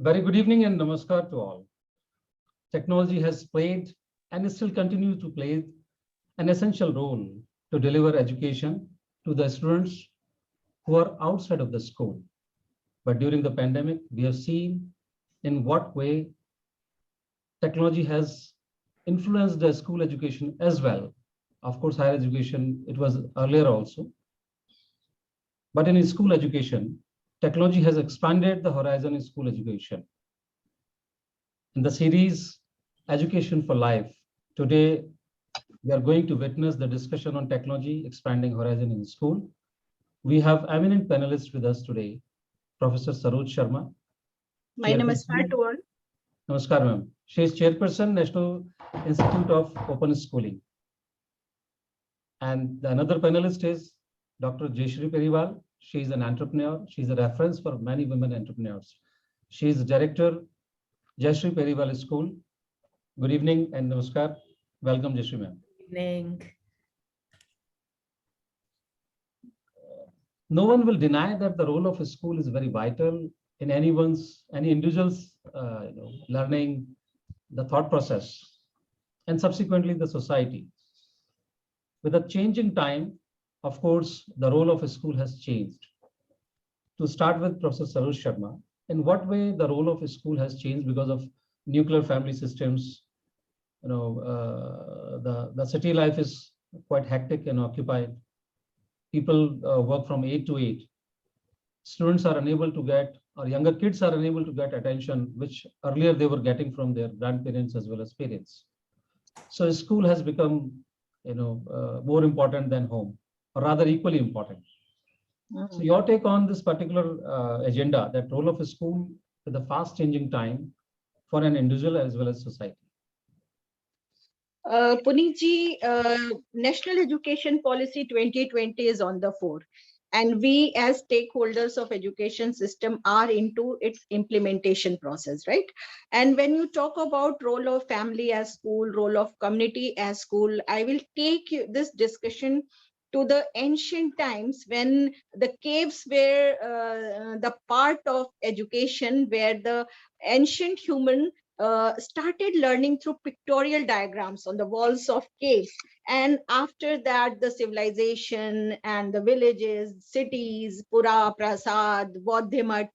Very good evening and namaskar to all. Technology has played and still continues to play an essential role to deliver education to the students who are outside of the school. But during the pandemic, we have seen in what way technology has influenced the school education as well. Of course, higher education, it was earlier also. But in school education, technology has expanded the horizon in school education. In the series Education for Life, today we are going to witness the discussion on technology expanding horizon in school. We have eminent panelists with us today, Professor Saroj Sharma. My namaskar to all. Namaskar, ma'am. She is Chairperson, National Institute of Open Schooling. And the another panelist is Dr. Jayshree Periwal. She is an entrepreneur. She is a reference for many women entrepreneurs. She is Director, Jayshree Periwal School. Good evening and namaskar. Welcome, Jayshree ma'am. Good evening. No one will deny that the role of a school is very vital in any individual's learning, the thought process, and subsequently the society. With a changing time, of course, the role of a school has changed. To start with, Professor Saroj Sharma, in what way the role of a school has changed because of nuclear family systems? The city life is quite hectic and occupied. People work from 8 to 8. Students are unable to get, or younger kids are unable to get attention, which earlier they were getting from their grandparents as well as parents. So school has become, more important than home, or rather equally important. So your take on this particular agenda, that role of a school with a fast changing time for an individual as well as society. Puneet ji, National Education Policy 2020 is on the fore, and we as stakeholders of education system are into its implementation process, right? And when you talk about role of family as school, role of community as school, I will take this discussion to the ancient times when the caves were the part of education where the ancient human started learning through pictorial diagrams on the walls of caves. And after that, the civilization and the villages, cities, Pura, Prasad, Bodhimat,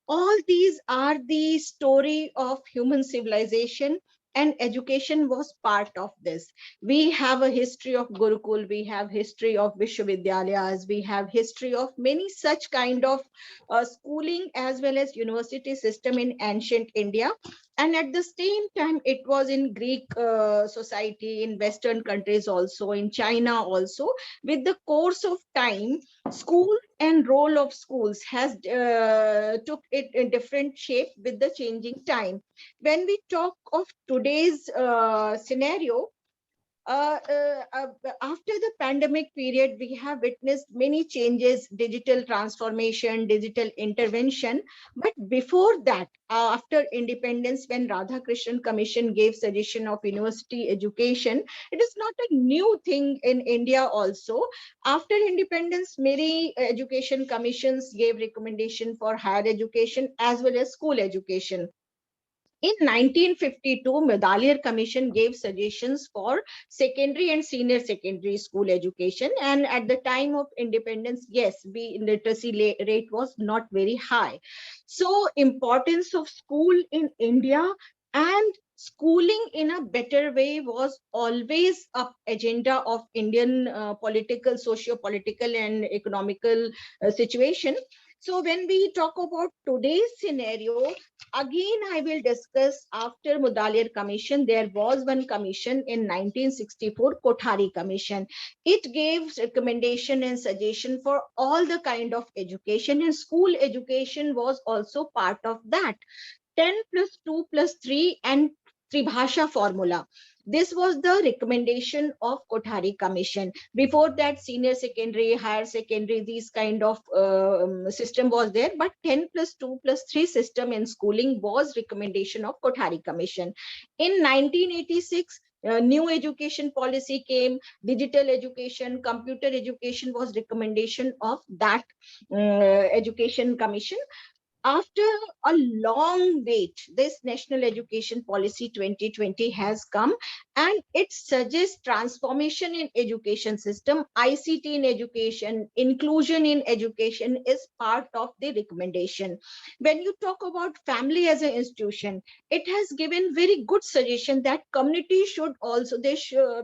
all these are the story of human civilization, and education was part of this. We have a history of Gurukul, we have history of Vishwavidyalayas, we have history of many such kind of schooling as well as university system in ancient India. And at the same time, it was in Greek society, in Western countries also, in China also. With the course of time, school and role of schools has took it in different shape with the changing time. When we talk of today's scenario, after the pandemic period, we have witnessed many changes, digital transformation, digital intervention. But before that, after independence, when Radhakrishnan Commission gave suggestion of university education, it is not a new thing in India also. After independence, many education commissions gave recommendation for higher education as well as school education. In 1952, Medalier Commission gave suggestions for secondary and senior secondary school education. And at the time of independence, yes, literacy rate was not very high. So importance of school in India and schooling in a better way was always a agenda of Indian political, socio-political and economical situation. So when we talk about today's scenario, again, I will discuss after Mudaliar Commission, there was one commission in 1964, Kothari Commission. It gave recommendation and suggestion for all the kind of education, and school education was also part of that. 10 plus 2 plus 3 and Tribhasha formula. This was the recommendation of Kothari Commission. Before that, senior secondary, higher secondary, these kind of system was there, but 10 plus 2 plus 3 system in schooling was recommendation of Kothari Commission. In 1986, new education policy came, digital education, computer education was recommendation of that education commission. after a long wait, this National Education Policy 2020 has come, and it suggests transformation in education system. ICT in education, inclusion in education is part of the recommendation. When you talk about family as an institution, it has given very good suggestion that community should also,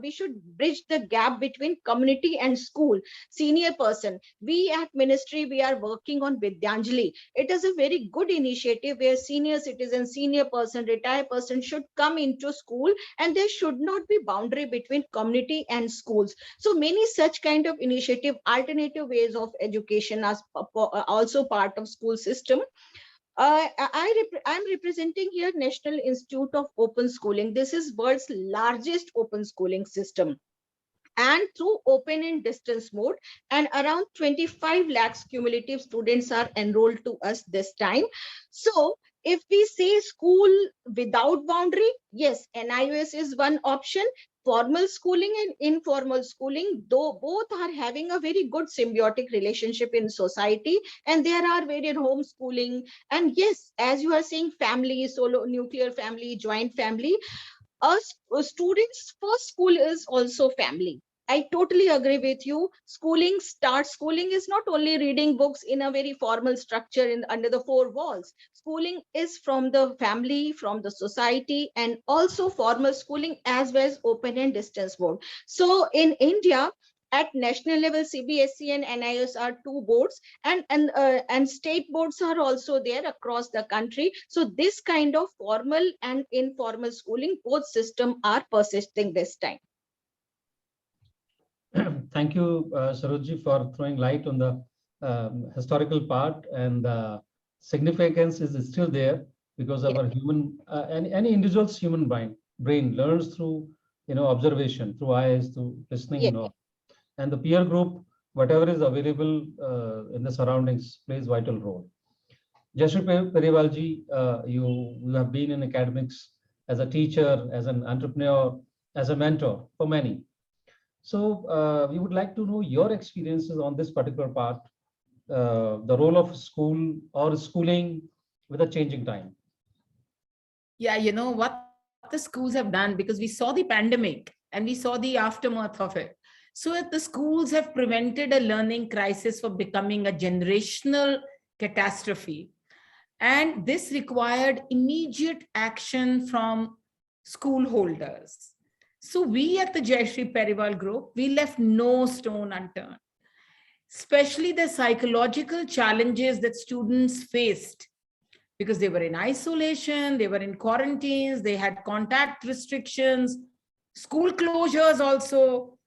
we should bridge the gap between community and school. Senior person, we at ministry, we are working on Vidyanjali. It is a very good initiative where senior citizens, senior person, retired person should come into school, and there should not be boundary between community and schools. So many such kind of initiative, alternative ways of education are also part of school system. I'm representing here National Institute of Open Schooling. This is world's largest open schooling system, and through open and distance mode, and around 25 lakhs cumulative students are enrolled to us this time. So if we say school without boundary, yes, NIOS is one option. Formal schooling and informal schooling, though both are having a very good symbiotic relationship in society, and there are various homeschooling. And yes, as you are saying, family, solo, nuclear family, joint family, a student's first school is also family. I totally agree with you. Schooling is not only reading books in a very formal structure in under the four walls. Schooling is from the family, from the society, and also formal schooling as well as open and distance board. So in India, at national level, CBSE and NIS are two boards, and state boards are also there across the country. So this kind of formal and informal schooling, both system are persisting this time. Thank you, Saroj, for throwing light on the historical part, and the significance is still there because of Yeah. our human, any individual's human brain learns through, observation, through eyes, through listening, Yeah. and all. And the peer group, whatever is available in the surroundings, plays vital role. Jayshree Periwal ji, you have been in academics as a teacher, as an entrepreneur, as a mentor for many. So we would like to know your experiences on this particular part, the role of school or schooling with a changing time. Yeah, you know what the schools have done, because we saw the pandemic and we saw the aftermath of it. So the schools have prevented a learning crisis from becoming a generational catastrophe. And this required immediate action from school holders. So we at the Jayshree Periwal group, we left no stone unturned, especially the psychological challenges that students faced because they were in isolation, they were in quarantines, they had contact restrictions, school closures also.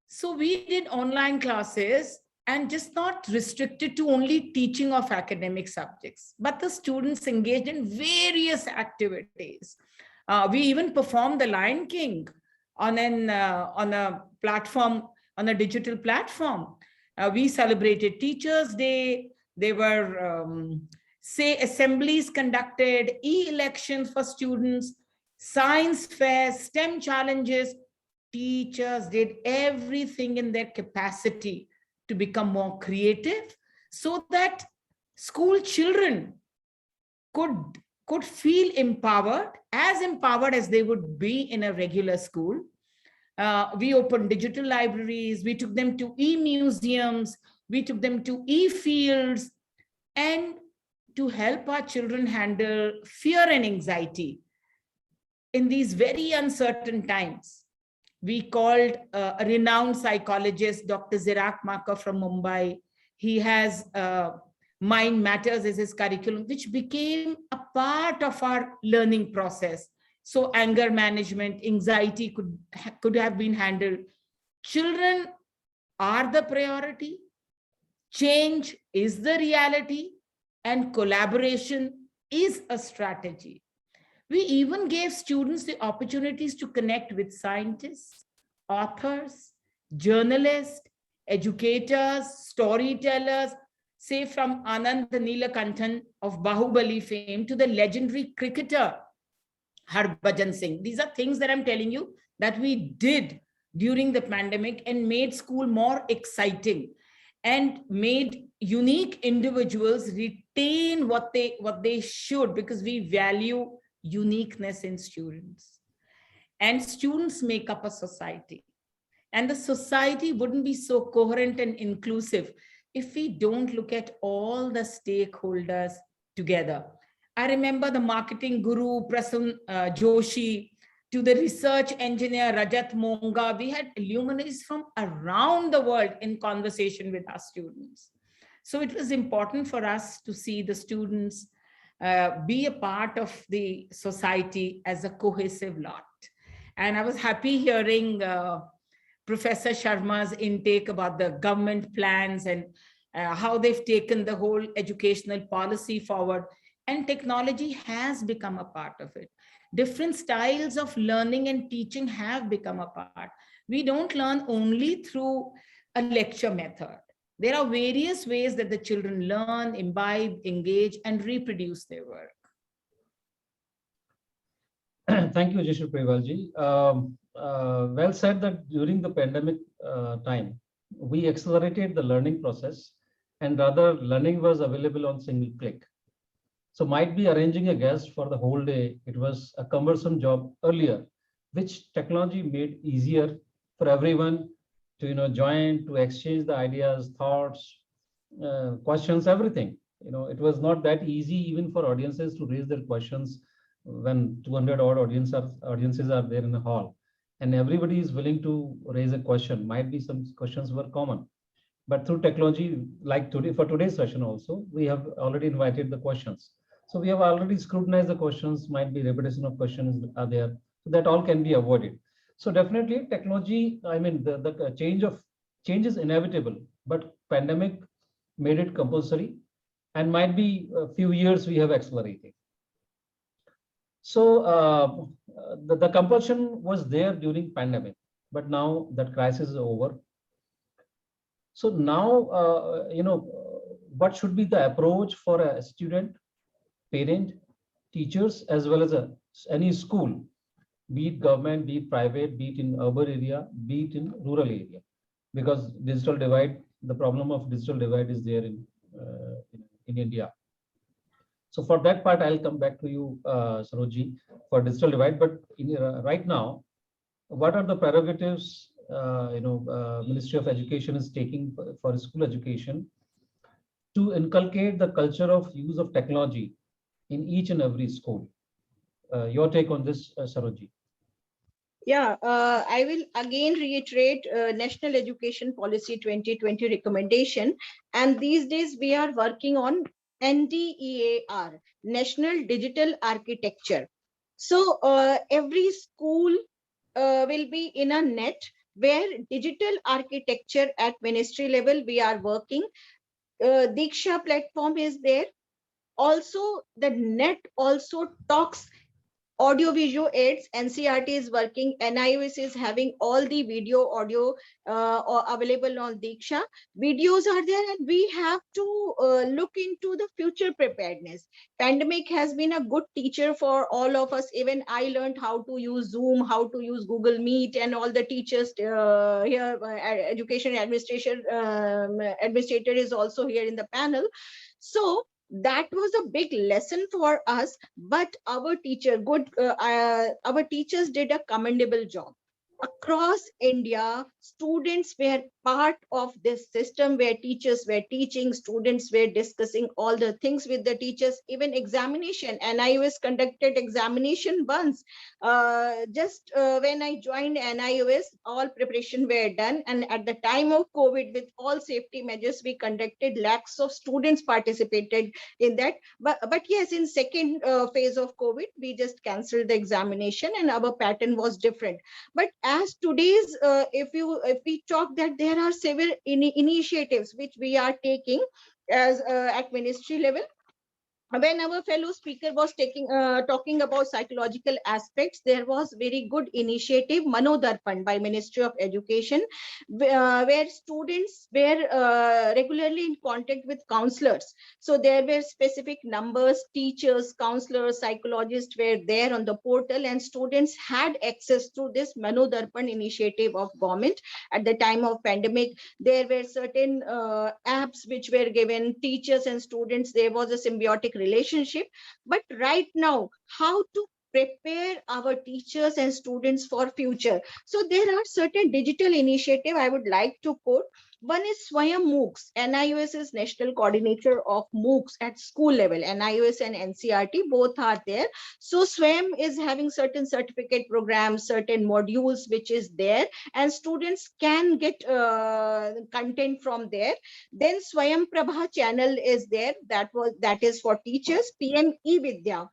So we did online classes, and just not restricted to only teaching of academic subjects, but the students engaged in various activities. We even performed the Lion King on a platform, on a digital platform. We celebrated Teachers' Day. There were assemblies conducted, e-elections for students, science fairs, STEM challenges. Teachers did everything in their capacity to become more creative so that school children could feel empowered as they would be in a regular school. We opened digital libraries, we took them to e-museums, we took them to e-fields, and to help our children handle fear and anxiety in these very uncertain times. We called a renowned psychologist, Dr. Zirak Makar from Mumbai. He has Mind Matters as his curriculum, which became a part of our learning process. So anger management, anxiety could have been handled. Children are the priority. Change is the reality, and collaboration is a strategy. We even gave students the opportunities to connect with scientists, authors, journalists, educators, storytellers, say from Anand Neelakanthan of Bahubali fame to the legendary cricketer Harbhajan Singh. These are things that I'm telling you that we did during the pandemic and made school more exciting. and made unique individuals retain what they should, because we value uniqueness in students. And students make up a society. And the society wouldn't be so coherent and inclusive if we don't look at all the stakeholders together. I remember the marketing guru, Prasun Joshi, to the research engineer, Rajat Monga. We had luminaries from around the world in conversation with our students. So it was important for us to see the students be a part of the society as a cohesive lot. And I was happy hearing Professor Sharma's intake about the government plans and how they've taken the whole educational policy forward. And technology has become a part of it. Different styles of learning and teaching have become a part. We don't learn only through a lecture method. There are various ways that the children learn, imbibe, engage, and reproduce their work. Thank you, Jayshree Periwal ji. Well said that during the pandemic time, we accelerated the learning process, and rather learning was available on single click. So might be arranging a guest for the whole day, it was a cumbersome job earlier, which technology made easier for everyone to join, to exchange the ideas, thoughts, questions, everything. It was not that easy even for audiences to raise their questions when 200 odd audiences are there in the hall, and everybody is willing to raise a question. Might be some questions were common, but through technology, like today, for today's session also, we have already invited the questions. So we have already scrutinized the questions. Might be repetition of questions are there, so that all can be avoided. So definitely technology, I mean, the change is inevitable, but pandemic made it compulsory, and might be a few years we have accelerated. So the compulsion was there during pandemic, but now that crisis is over. So now, what should be the approach for a student, parent, teachers, as well as any school, be it government, be it private, be it in urban area, be it in rural area, because digital divide, the problem of digital divide is there in India. So for that part, I'll come back to you, Saroj, for digital divide. But right now, what are the prerogatives Ministry of Education is taking for school education to inculcate the culture of use of technology in each and every school? Your take on this, Saroj? Yeah, I will again reiterate National Education Policy 2020 recommendation. And these days we are working on NDEAR, National Digital Architecture. So every school will be in a net where digital architecture at ministry level we are working. Diksha platform is there. Also, the net also talks audio visual aids. NCRT is working, NIOS is having all the video audio available on Diksha. Videos are there, and we have to look into the future preparedness. Pandemic has been a good teacher for all of us. Even I learned how to use Zoom, how to use Google Meet, and all the teachers here, education administration administrator is also here in the panel. So that was a big lesson for us, but our teachers did a commendable job. Across India, students were part of this system where teachers were teaching, students were discussing all the things with the teachers, even examination. NIOS conducted examination once. Just when I joined NIOS, all preparation were done. And at the time of COVID, with all safety measures, we conducted, lakhs of students participated in that. But yes, in second phase of COVID, we just canceled the examination and our pattern was different. But as today's, if we talk that there are several initiatives which we are taking as at ministry level. when our fellow speaker was talking about psychological aspects, there was very good initiative Manodarpan by Ministry of Education, where students were regularly in contact with counselors. So there were specific numbers, teachers, counselors, psychologists were there on the portal, and students had access to this Manodarpan initiative of government. At the time of pandemic, there were certain apps which were given teachers and students. There was a symbiotic relationship. But right now, how to prepare our teachers and students for future? So there are certain digital initiative I would like to quote. One is Swayam MOOCs. NIOS is national coordinator of MOOCs at school level. NIOS and NCRT both are there. So Swayam is having certain certificate programs, certain modules which is there, and students can get content from there. Then Swayam Prabha channel is there, that is for teachers. PM E-Vidya,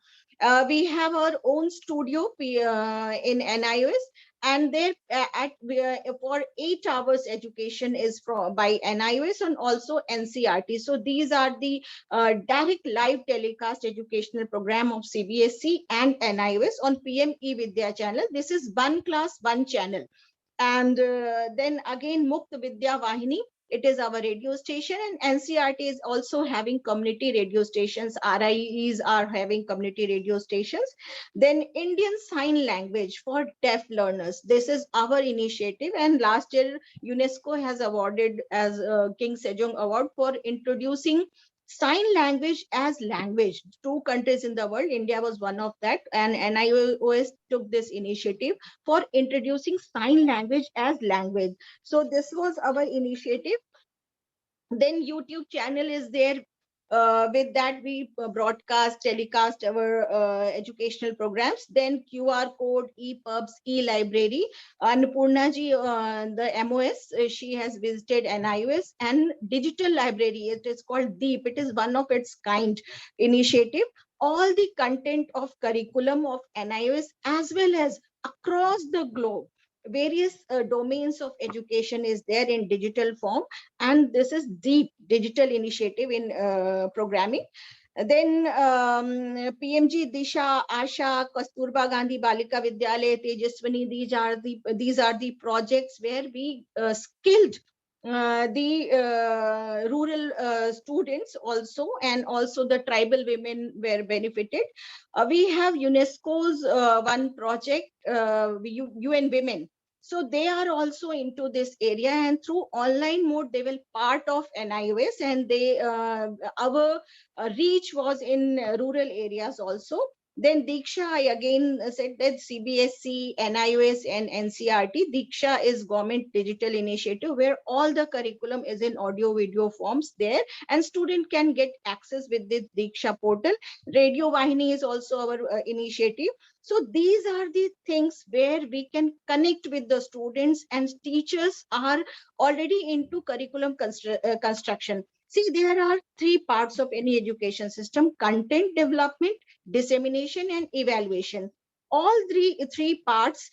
we have our own studio in NIOS, and there for 8 hours education is from by NIOS and also NCRT. So these are the direct live telecast educational program of CBSE and NIOS on PM E-Vidya channel. This is one class, one channel. And then again, Mukt Vidya Vahini, it is our radio station, and NCRT is also having community radio stations. RIEs are having community radio stations. Then Indian Sign Language for deaf learners. This is our initiative, and last year UNESCO has awarded as King Sejong Award for introducing sign language as language. 2 countries in the world, India was one of that, and NIOS took this initiative for introducing sign language as language. So this was our initiative. Then YouTube channel is there. With that, we broadcast, telecast our educational programs. Then QR code, EPUBs, e-library. Annapurna ji, the MOS, she has visited NIOS, and digital library. It is called Deep. It is one of its kind initiative. All the content of curriculum of NIOS as well as across the globe, various domains of education is there in digital form, and this is Deep digital initiative in programming. Then PMG, Disha, Asha, Kasturba Gandhi Balika Vidyalaya, Tejaswini, these are the projects where we skilled the rural students also, and also the tribal women were benefited. We have UNESCO's one project, UN Women. So they are also into this area, and through online mode, they will part of NIOS, and they our reach was in rural areas also. Then Diksha, I again said that CBSE, NIOS, and NCRT. Diksha is government digital initiative where all the curriculum is in audio video forms there, and student can get access with this Diksha portal. Radio Vahini is also our initiative. So these are the things where we can connect with the students, and teachers are already into curriculum construction. See, there are 3 parts of any education system: content development, dissemination, and evaluation. All three parts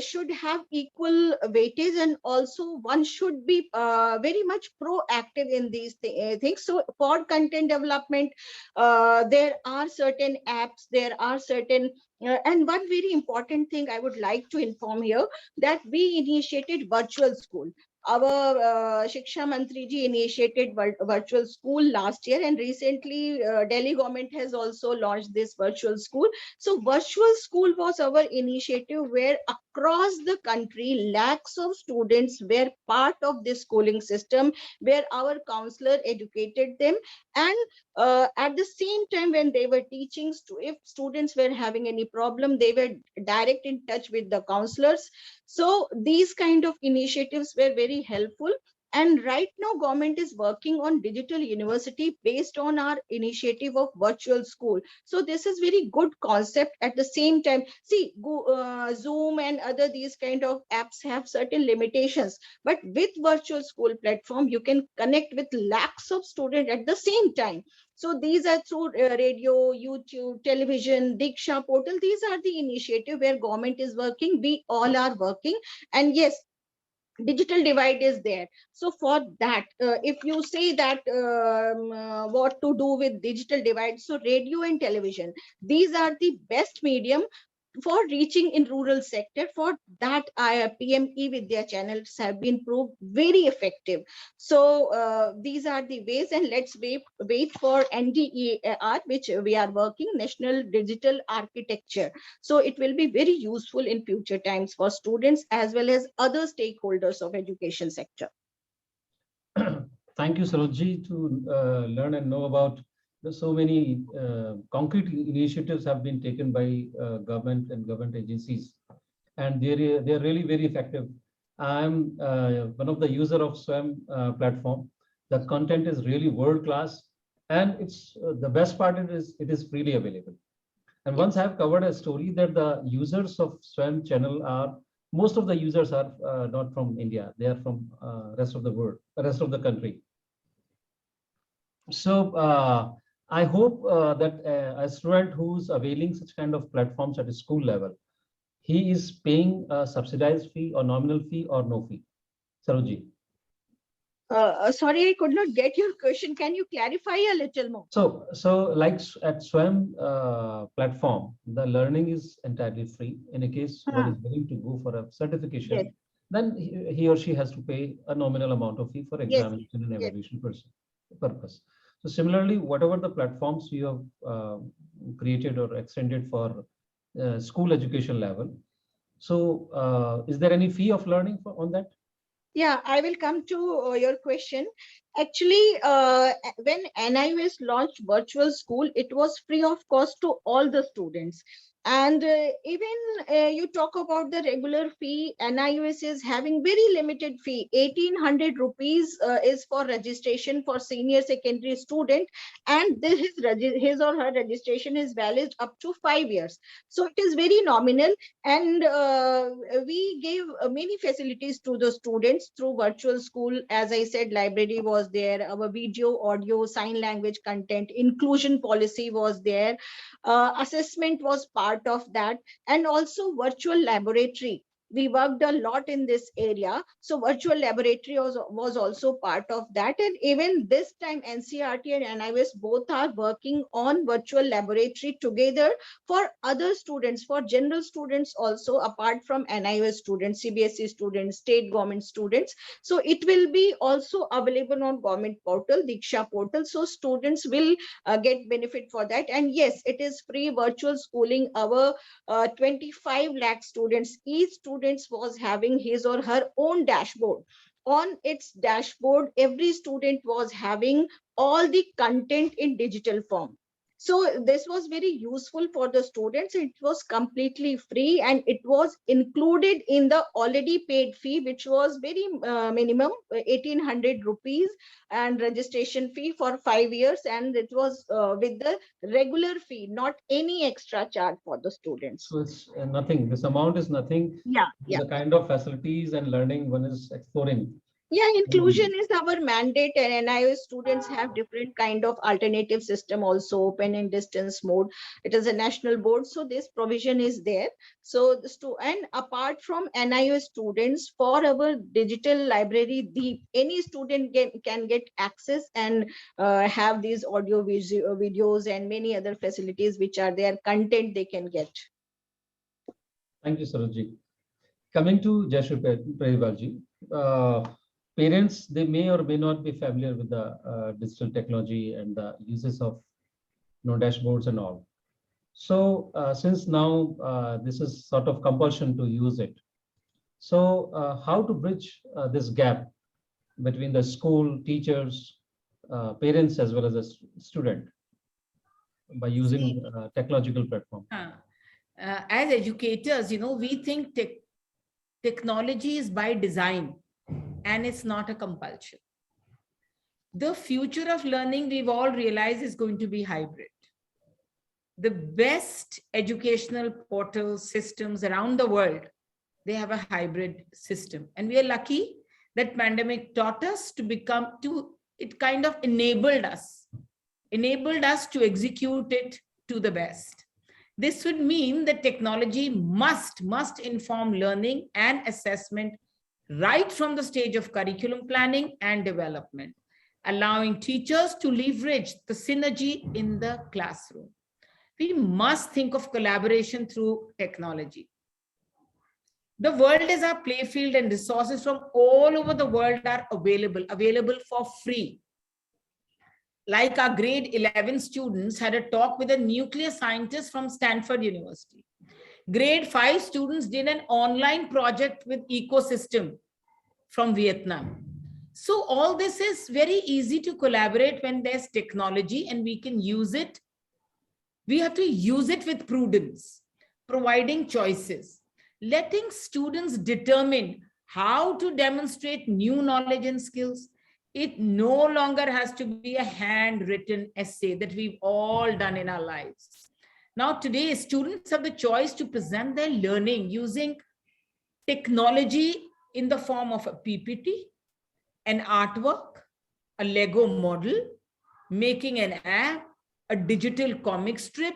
should have equal weightage, and also one should be very much proactive in these things. So for content development, there are certain apps, there are certain and one very important thing I would like to inform here, that we initiated virtual school. Our Shiksha Mantri ji initiated virtual school last year, and recently Delhi government has also launched this virtual school. So virtual school was our initiative where across the country, lakhs of students were part of this schooling system, where our counselor educated them. And at the same time, when they were teaching, if students were having any problem, they were direct in touch with the counselors. So these kind of initiatives were very helpful. And right now, government is working on digital university based on our initiative of virtual school. So this is very good concept. At the same time, see, Zoom and other these kind of apps have certain limitations. But with virtual school platform, you can connect with lakhs of students at the same time. So these are through radio, YouTube, television, Diksha portal. These are the initiative where government is working. We all are working. And yes, digital divide is there. So for that, if you say that what to do with digital divide, so radio and television, these are the best medium for reaching in rural sector. For that, PME Vidya channels have been proved very effective. So these are the ways, and let's wait for NDER, which we are working, National Digital Architecture. So it will be very useful in future times for students as well as other stakeholders of education sector. Thank you, Sarojji, to learn and know about so many concrete initiatives have been taken by government and government agencies, and they're really very effective. I'm one of the user of SWAM platform. The content is really world class, and it's the best part it is freely available. And once I've covered a story that the users of SWAM channel are, most of the users are not from India, they are from rest of the world, rest of the country. So I hope that a student who's availing such kind of platforms at a school level, he is paying a subsidized fee or nominal fee or no fee. Sarojji. Sorry, I could not get your question. Can you clarify a little more? So like at SWAM platform, the learning is entirely free. In a case one is willing to go for a certification, Yes. then he or she has to pay a nominal amount of fee for examination and evaluation purpose. So similarly, whatever the platforms you have created or extended for school education level, so is there any fee of learning on that? Yeah, I will come to your question. Actually, when NIOS launched virtual school, it was free of cost to all the students. And even you talk about the regular fee, NIOS is having very limited fee. 1800 rupees is for registration for senior secondary student, and his or her registration is valid up to 5 years. So it is very nominal, and we gave many facilities to the students through virtual school. As I said, library was there, our video, audio, sign language content, inclusion policy was there, assessment was part of that, and also virtual laboratory. We worked a lot in this area. So virtual laboratory was also part of that. And even this time, NCERT and NIOS both are working on virtual laboratory together for other students, for general students also, apart from NIOS students, CBSE students, state government students. So it will be also available on government portal, Diksha portal. So students will get benefit for that. And yes, it is free virtual schooling. Our 25 lakh students, each student was having his or her own dashboard. On its dashboard, every student was having all the content in digital form. So this was very useful for the students. It was completely free, and it was included in the already paid fee, which was very minimum, 1800 rupees, and registration fee for 5 years. And it was with the regular fee, not any extra charge for the students. So it's nothing. This amount is nothing. Yeah. The kind of facilities and learning one is exploring. Yeah, inclusion is our mandate, and NIOS students have different kind of alternative system also, open and distance mode. It is a national board, so this provision is there. So and apart from NIOS students, for our digital library Deep, any student can get access and have these audio videos and many other facilities which are there, content they can get. Thank you, Sarojji. Coming to Jayshree Periwal ji. Parents, they may or may not be familiar with the digital technology and the uses of dashboards and all. So since now this is sort of compulsion to use it. So how to bridge this gap between the school, teachers, parents, as well as a student by using technological platform? As educators, we think technology is by design, and it's not a compulsion. The future of learning, we've all realized, is going to be hybrid. The best educational portal systems around the world, they have a hybrid system. And we are lucky that pandemic taught us it kind of enabled us to execute it to the best. This would mean that technology must inform learning and assessment right from the stage of curriculum planning and development, allowing teachers to leverage the synergy in the classroom. We must think of collaboration through technology. The world is our playfield, and resources from all over the world are available for free. Like our grade 11 students had a talk with a nuclear scientist from Stanford University. Grade 5 students did an online project with ecosystem from Vietnam. So all this is very easy to collaborate when there's technology and we can use it. We have to use it with prudence, providing choices, letting students determine how to demonstrate new knowledge and skills. It no longer has to be a handwritten essay that we've all done in our lives. Now, today, students have the choice to present their learning using technology in the form of a PPT, an artwork, a Lego model, making an app, a digital comic strip,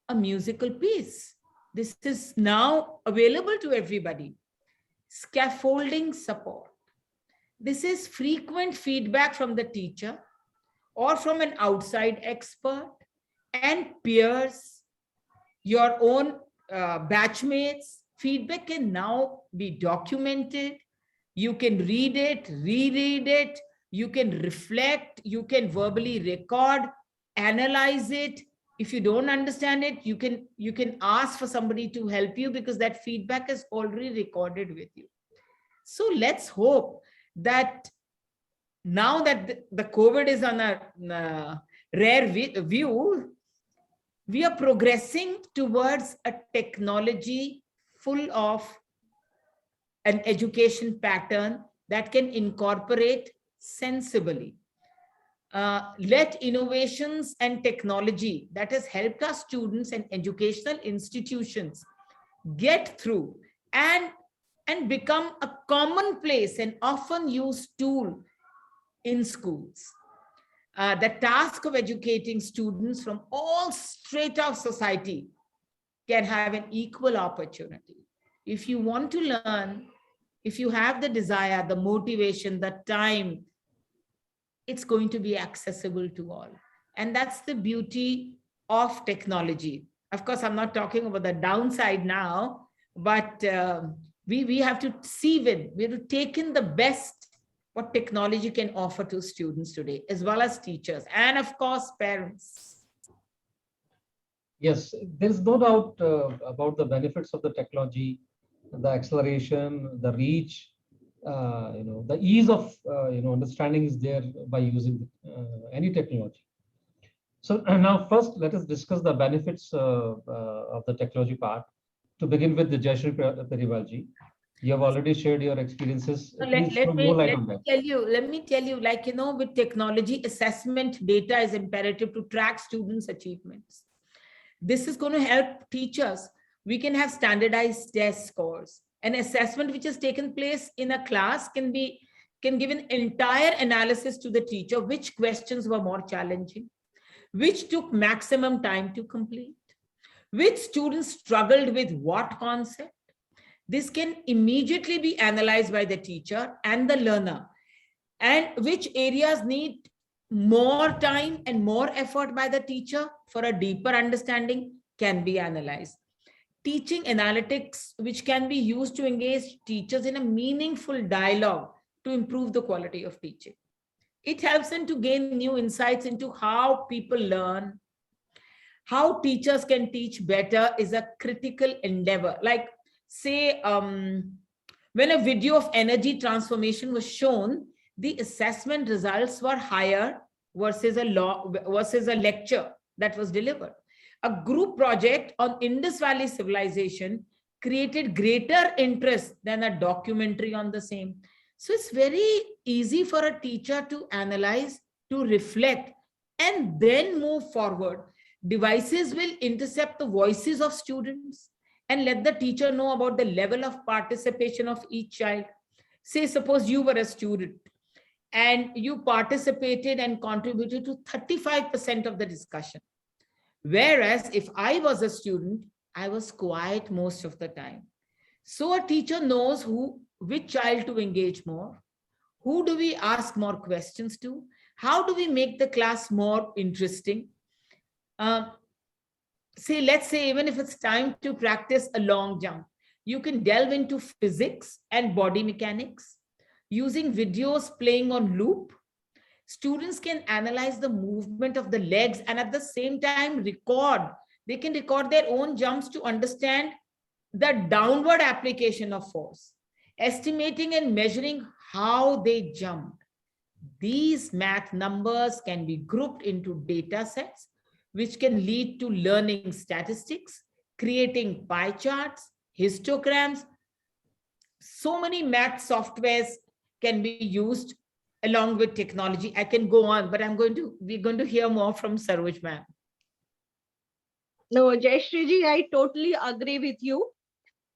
a musical piece. This is now available to everybody. Scaffolding support. This is frequent feedback from the teacher or from an outside expert and peers, your own batchmates. Feedback can now be documented. You can read it, reread it. You can reflect. You can verbally record, analyze it. If you don't understand it, you can ask for somebody to help you because that feedback is already recorded with you. So let's hope that now that the COVID is on a rare view, we are progressing towards a technology full of an education pattern that can incorporate sensibly. Let innovations and technology that has helped our students and educational institutions get through and become a commonplace and often used tool in schools. The task of educating students from all strata of society can have an equal opportunity. If you want to learn, if you have the desire, the motivation, the time, it's going to be accessible to all. And that's the beauty of technology. Of course, I'm not talking about the downside now, but we have to sieve in, we have to take in the best what technology can offer to students today, as well as teachers, and of course, parents. Yes, there's no doubt about the benefits of the technology, the acceleration, the reach, the ease of understanding is there by using any technology. So now first let us discuss the benefits of the technology part. To begin with, the Jayshree Periwal ji, you have already shared your experiences. Let me tell you, like, with technology, assessment data is imperative to track students' achievements. This is going to help teachers. We can have standardized test scores. An assessment which has taken place in a class can give an entire analysis to the teacher, which questions were more challenging, which took maximum time to complete, which students struggled with what concept. This can immediately be analyzed by the teacher and the learner, and which areas need more time and more effort by the teacher for a deeper understanding can be analyzed. Teaching analytics, which can be used to engage teachers in a meaningful dialogue to improve the quality of teaching. It helps them to gain new insights into how people learn. How teachers can teach better is a critical endeavor. Like, say, when a video of energy transformation was shown, the assessment results were higher versus a lecture that was delivered. A group project on Indus Valley civilization created greater interest than a documentary on the same. So it's very easy for a teacher to analyze, to reflect, and then move forward. Devices will intercept the voices of students and let the teacher know about the level of participation of each child. Say, suppose you were a student and you participated and contributed to 35% of the discussion. Whereas if I was a student, I was quiet most of the time. So a teacher knows who which child to engage more? Who do we ask more questions to? How do we make the class more interesting? Uh, let's say, even if it's time to practice a long jump, you can delve into physics and body mechanics using videos playing on loop. Students can analyze the movement of the legs and at the same time they can record their own jumps to understand the downward application of force, estimating and measuring how they jumped. These math numbers can be grouped into data sets, which can lead to learning statistics, creating pie charts, histograms. So many math softwares can be used along with technology. I can go on, but we're going to hear more from Saroj ma'am. No, Jayshree ji, I totally agree with you.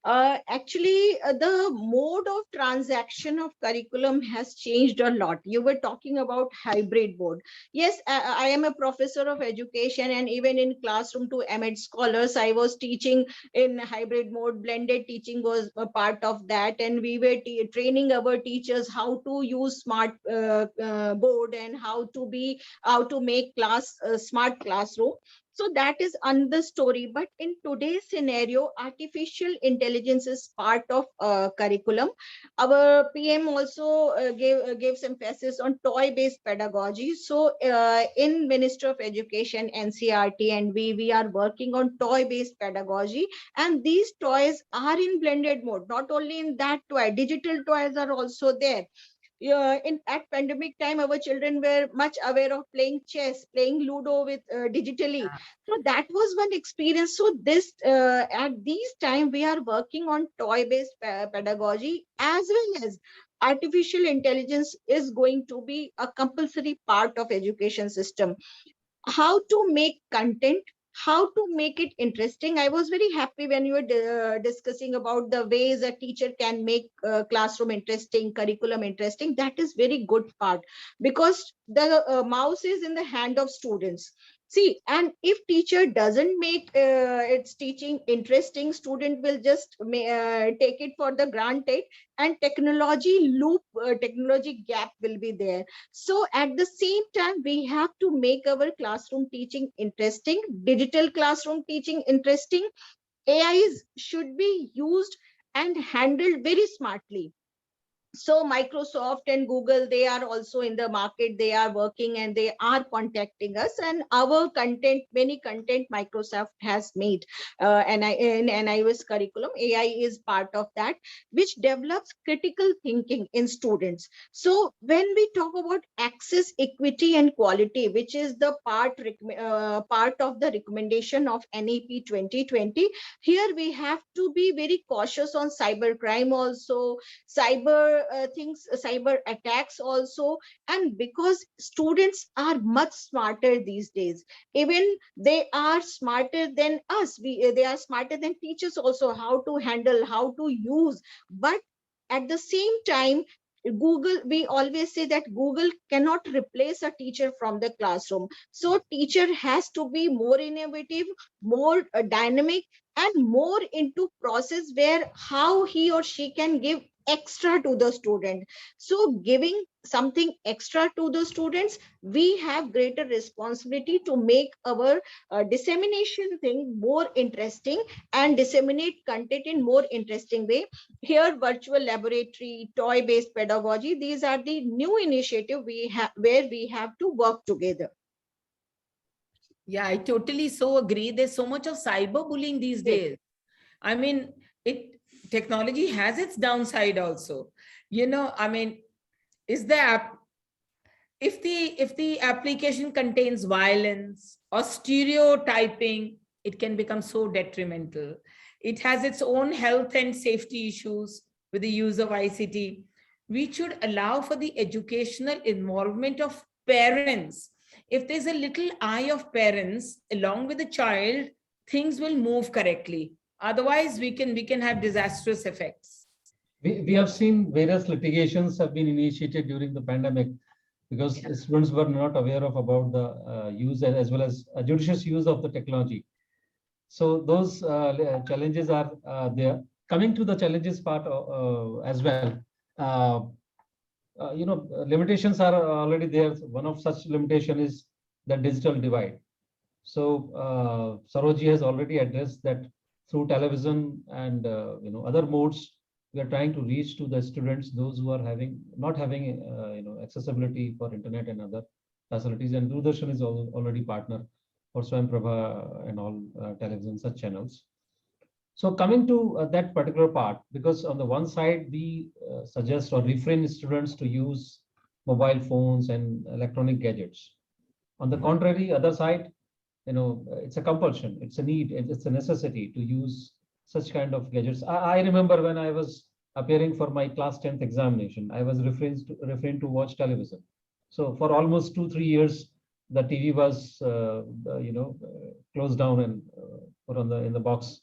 Actually, the mode of transaction of curriculum has changed a lot. You were talking about hybrid mode. Yes, I am a professor of education, and even in classroom to MAd scholars, I was teaching in hybrid mode. Blended teaching was a part of that, and we were training our teachers how to use smart board and how to make class smart classroom. So that is another story. But in today's scenario, artificial intelligence is part of curriculum. Our PM also gives emphasis on toy-based pedagogy. So in Minister of Education, NCRT, and we are working on toy-based pedagogy. And these toys are in blended mode. Not only in that toy, digital toys are also there. At pandemic time, our children were much aware of playing chess, playing ludo with digitally. So that was one experience. So this at these time we are working on toy based pedagogy, as well as artificial intelligence is going to be a compulsory part of education system. How to make content, how to make it interesting. I was very happy when you were discussing about the ways a teacher can make classroom interesting, curriculum interesting. That is very good part, because the mouse is in the hand of students. See, and if teacher doesn't make its teaching interesting, student will just take it for the granted, and technology gap will be there. So at the same time, we have to make our classroom teaching interesting, digital classroom teaching interesting. AIs should be used and handled very smartly. So Microsoft and Google, they are also in the market, they are working and they are contacting us, and our content, many content Microsoft has made and in iOS curriculum, AI is part of that, which develops critical thinking in students. So when we talk about access, equity and quality, which is the part of the recommendation of NEP 2020, here we have to be very cautious on cybercrime also, cyber attacks also. And because students are much smarter these days, even they are smarter than us, they are smarter than teachers also, how to handle, how to use. But at the same time, Google, we always say that Google cannot replace a teacher from the classroom. So teacher has to be more innovative, more dynamic, and more into process where how he or she can give extra to the student. So giving something extra to the students, we have greater responsibility to make our dissemination thing more interesting and disseminate content in more interesting way. Here virtual laboratory, toy based pedagogy, these are the new initiative we have, where we have to work together. Yeah, I totally so agree. There's so much of cyberbullying these days. I mean, technology has its downside also. I mean, if the application contains violence or stereotyping, it can become so detrimental. It has its own health and safety issues with the use of ICT. We should allow for the educational involvement of parents. If there's a little eye of parents along with the child, things will move correctly. Otherwise, we can have disastrous effects. We have seen various litigations have been initiated during the pandemic because students were not aware of about the use as well as judicious use of the technology. So those challenges are there. coming to the challenges part as well, uh, limitations are already there. One of such limitation is the digital divide. So Saroj has already addressed that through television and other modes, we are trying to reach to the students, those who are not having accessibility for internet and other facilities. And Doordarshan is already partner for Swayam Prabha and all television such channels. So coming to that particular part, because on the one side we suggest or refrain students to use mobile phones and electronic gadgets. On the contrary, other side, it's a compulsion, it's a need, it's a necessity to use such kind of gadgets. I remember when I was appearing for my class 10th examination, I was refrained to watch television. So for almost 2-3 years, the TV was closed down and put on in the box.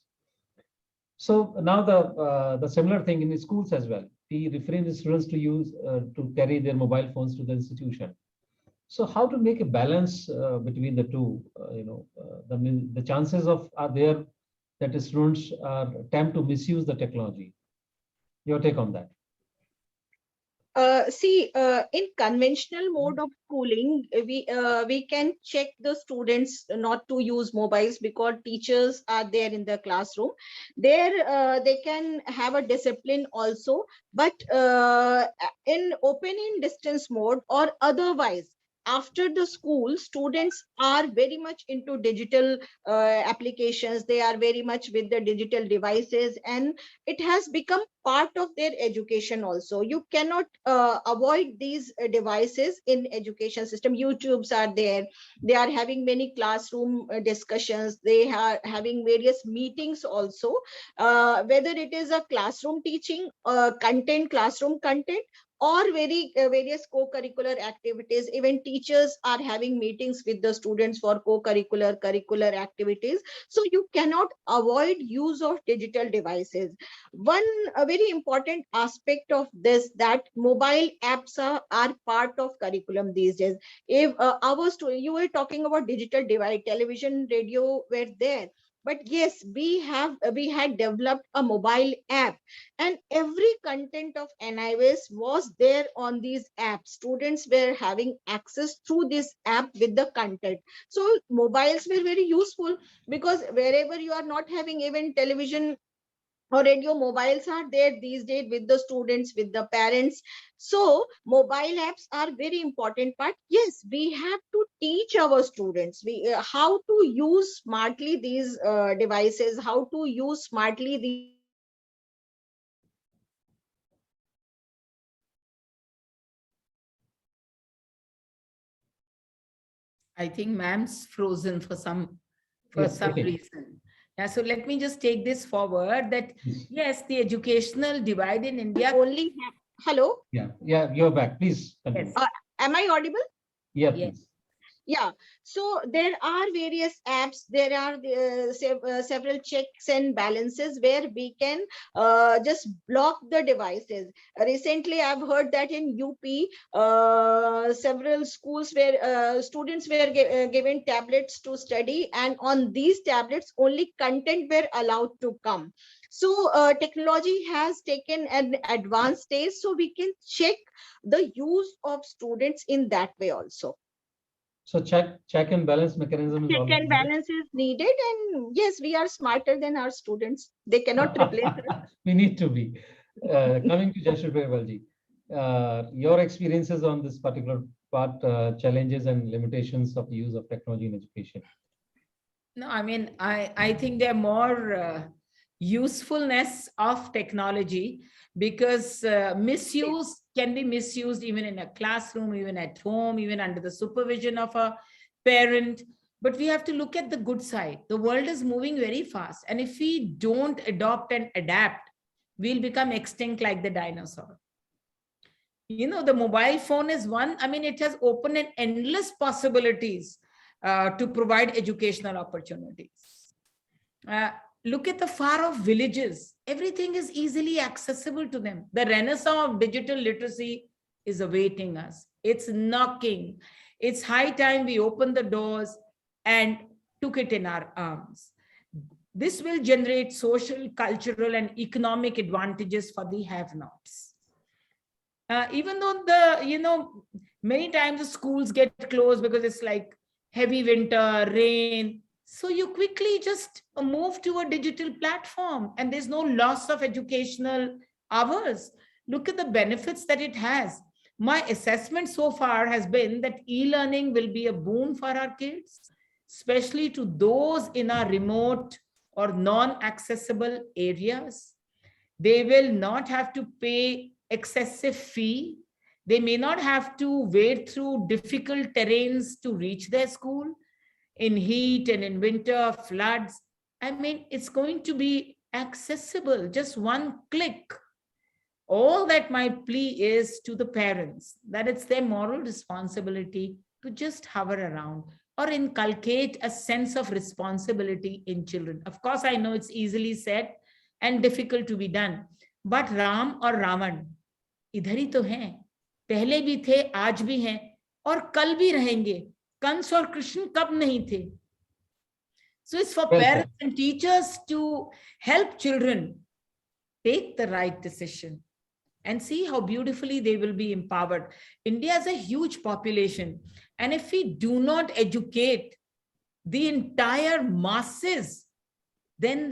So now the similar thing in the schools as well. We refrain the students to use to carry their mobile phones to the institution. So how to make a balance between the two? The chances are there that the students attempt to misuse the technology. Your take on that? In conventional mode of schooling, we can check the students not to use mobiles because teachers are there in the classroom. There they can have a discipline also, but in open in distance mode or otherwise, after the school, students are very much into digital applications. They are very much with the digital devices, and it has become part of their education also. You cannot avoid these devices in education system. YouTubes are there. They are having many classroom discussions. They are having various meetings also, whether it is a classroom teaching classroom content, or various co-curricular activities. Even teachers are having meetings with the students for curricular activities. So you cannot avoid use of digital devices. A very important aspect of this, that mobile apps are part of curriculum these days. If you were talking about digital divide, television, radio were there, but yes, we had developed a mobile app, and every content of NIVS was there on these apps. Students were having access through this app with the content. So mobiles were very useful, because wherever you are not having even television or radio, mobiles are there these days with the students, with the parents. So mobile apps are very important part. Yes, we have to teach our students how to use smartly these devices, how to use smartly these. I think ma'am's frozen for some Yes, okay. reason. Yeah, so let me just take this forward that yes, the educational divide in India Only hello. Yeah, you're back. Please continue. Yes. Am I audible? Yeah, Yes. please. Yeah, so there are various apps. There are several checks and balances where we can just block the devices. Recently, I've heard that in UP, several schools where students were given tablets to study, and on these tablets, only content were allowed to come. So technology has taken an advanced stage, so we can check the use of students in that way also. So check and balance mechanism is Check already and there. balance is needed, and yes, we are smarter than our students. They cannot replace us. We need to be. Coming to Jayshree Periwal ji, your experiences on this particular part, challenges and limitations of the use of technology in education. No, I mean, I think there are more usefulness of technology, because misuse can be misused even in a classroom, even at home, even under the supervision of a parent. But we have to look at the good side. The world is moving very fast. And if we don't adopt and adapt, we'll become extinct like the dinosaur. The mobile phone is one. I mean, it has opened an endless possibilities to provide educational opportunities. Look at the far-off villages. Everything is easily accessible to them. The renaissance of digital literacy is awaiting us. It's knocking. It's high time we open the doors and took it in our arms. This will generate social, cultural, and economic advantages for the have-nots. Even though many times the schools get closed because it's like heavy winter, rain. So you quickly just move to a digital platform and there's no loss of educational hours. Look at the benefits that it has. My assessment so far has been that e-learning will be a boon for our kids, especially to those in our remote or non-accessible areas. They will not have to pay excessive fee. They may not have to wade through difficult terrains to reach their school in heat and in winter, floods. I mean, it's going to be accessible, just one click. All that my plea is to the parents, that it's their moral responsibility to just hover around or inculcate a sense of responsibility in children. Of course, I know it's easily said and difficult to be done. But Ram or Ravan, इधर ही तो हैं, पहले भी थे, आज भी हैं, और कल भी रहेंगे. कंस और कृष्ण कब नहीं थे? So it's for parents and teachers to help children take the right decision and see how beautifully they will be empowered. India has a huge population, and if we do not educate the entire masses, then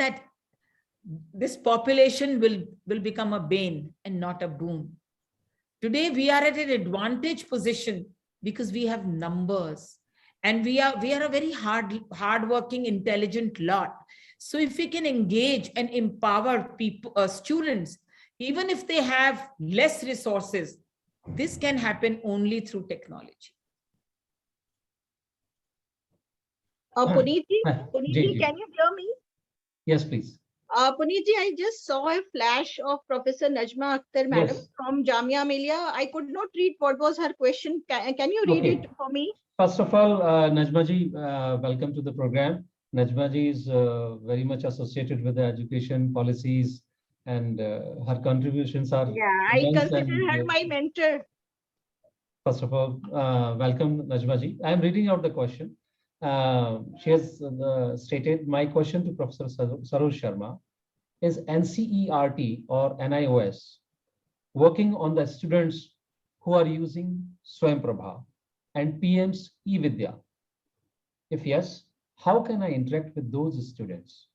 this population will become a bane and not a boon. Today, we are at an advantage position because we have numbers and we are a very hardworking, intelligent lot. So if we can engage and empower people, students, even if they have less resources, this can happen only through technology. Puneet, can you hear me? Yes, please. Puneet, I just saw a flash of Professor Najma Akhtar, madam, from Jamia Millia. I could not read what was her question. Can you read it for me? First of all, Najma ji, welcome to the program. Najma ji is very much associated with the education policies, and her contributions are. Yeah, I consider her my mentor. First of all, welcome, Najma ji. I am reading out the question. She has stated, my question to Professor Saroj Sharma is NCERT or NIOS working on the students who are using Swayamprabha and PM's eVidya? If yes, how can I interact with those students?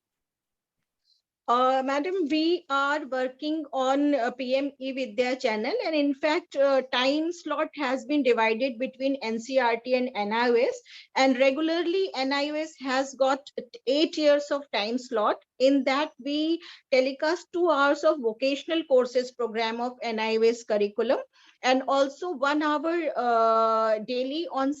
Madam, we are working on PM eVidya channel, and in fact, time slot has been divided between NCERT and NIOS, and regularly NIOS has got 8 years of time slot. In that, we telecast 2 hours of vocational courses program of NIOS curriculum, and also 1 hour daily on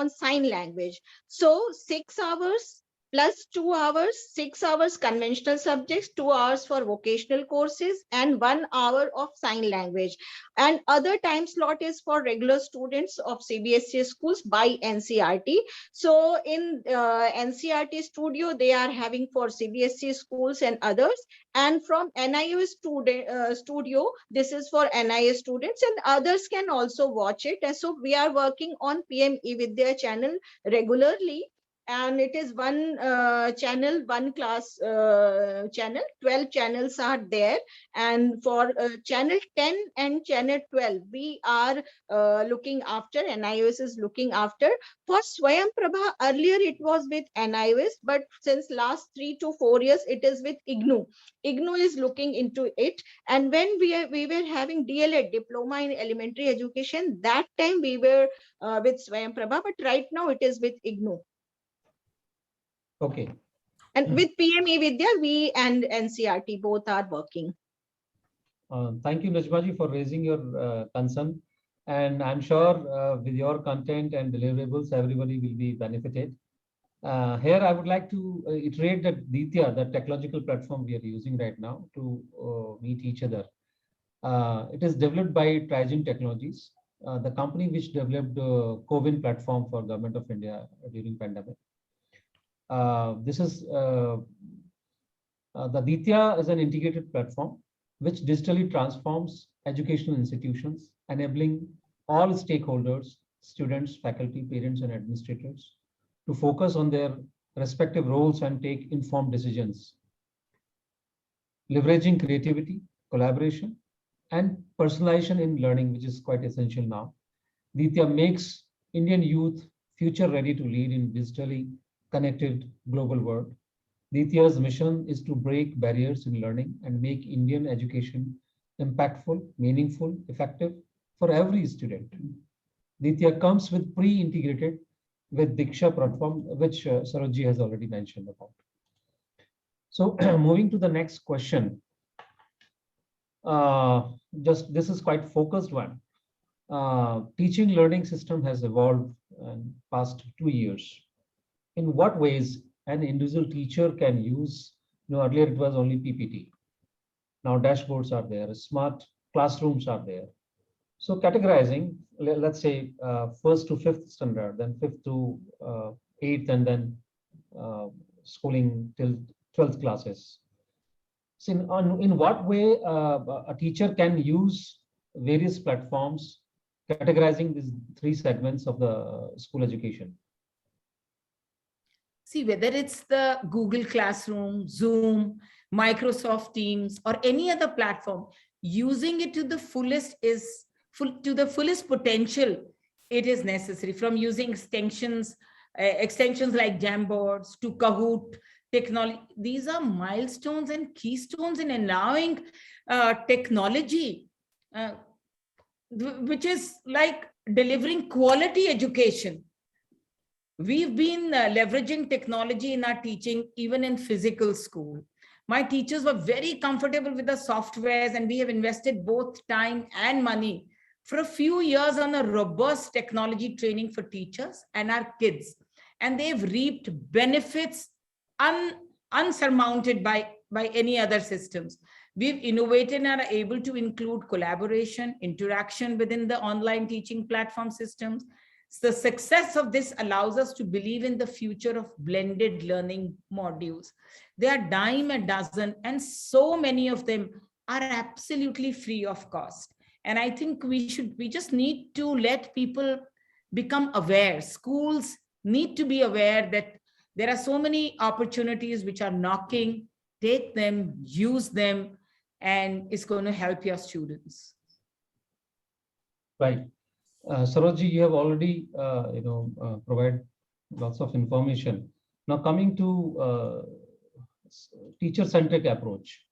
sign language. So 6 hours plus 2 hours, 6 hours conventional subjects, 2 hours for vocational courses, and 1 hour of sign language. And other time slot is for regular students of CBSE schools by NCERT. So in NCERT studio, they are having for CBSE schools and others. And from NIOS studio, this is for NIS students, and others can also watch it. And so we are working on PM eVidya channel regularly. And it is one channel, one class channel. 12 channels are there, and for channel 10 and channel 12 we are looking after. NIOS is looking after. For Swayamprabha, earlier it was with NIOS, but since last 3 to 4 years it is with IGNOU. IGNOU is looking into it. And when we were having DLED, diploma in elementary education, that time we were with Swayamprabha, but right now it is with IGNOU. Okay. And with PM eVidya, we and NCERT both are working. Thank you, Najma ji, for raising your concern. And I'm sure with your content and deliverables, everybody will be benefited. Here, I would like to iterate that Deetya, the technological platform we are using right now to meet each other. It is developed by Trigen Technologies, the company which developed CoWIN platform for Government of India during pandemic. This is the Deetya is an integrated platform which digitally transforms educational institutions, enabling all stakeholders, students, faculty, parents, and administrators to focus on their respective roles and take informed decisions, leveraging creativity, collaboration, and personalization in learning, which is quite essential now. Deetya makes Indian youth future ready to lead in digitally connected global world. Deetya's mission is to break barriers in learning and make Indian education impactful, meaningful, effective for every student. Deetya comes with pre-integrated with Diksha platform, which Saroj has already mentioned about. So moving to the next question, just this is quite focused one. Teaching learning system has evolved in past 2 years. In what ways an individual teacher can use, earlier it was only PPT. Now dashboards are there, smart classrooms are there. So categorizing, let's say first to fifth standard, then fifth to eighth, and then schooling till 12th classes. So in what way a teacher can use various platforms, categorizing these three segments of the school education? See, whether it's the Google Classroom, Zoom, Microsoft Teams, or any other platform, using it to the fullest to the fullest potential, it is necessary. From using extensions like Jamboards to Kahoot technology, these are milestones and keystones in allowing technology, which is like delivering quality education. We've been leveraging technology in our teaching, even in physical school. My teachers were very comfortable with the softwares, and we have invested both time and money for a few years on a robust technology training for teachers and our kids. And they've reaped benefits unsurmounted by any other systems. We've innovated and are able to include collaboration, interaction within the online teaching platform systems. The success of this allows us to believe in the future of blended learning modules. They are dime a dozen, and so many of them are absolutely free of cost. And I think we just need to let people become aware. Schools need to be aware that there are so many opportunities which are knocking. Take them, use them, and it's going to help your students. Right. Saroj, you have already, provided lots of information. Now coming to teacher-centric approach.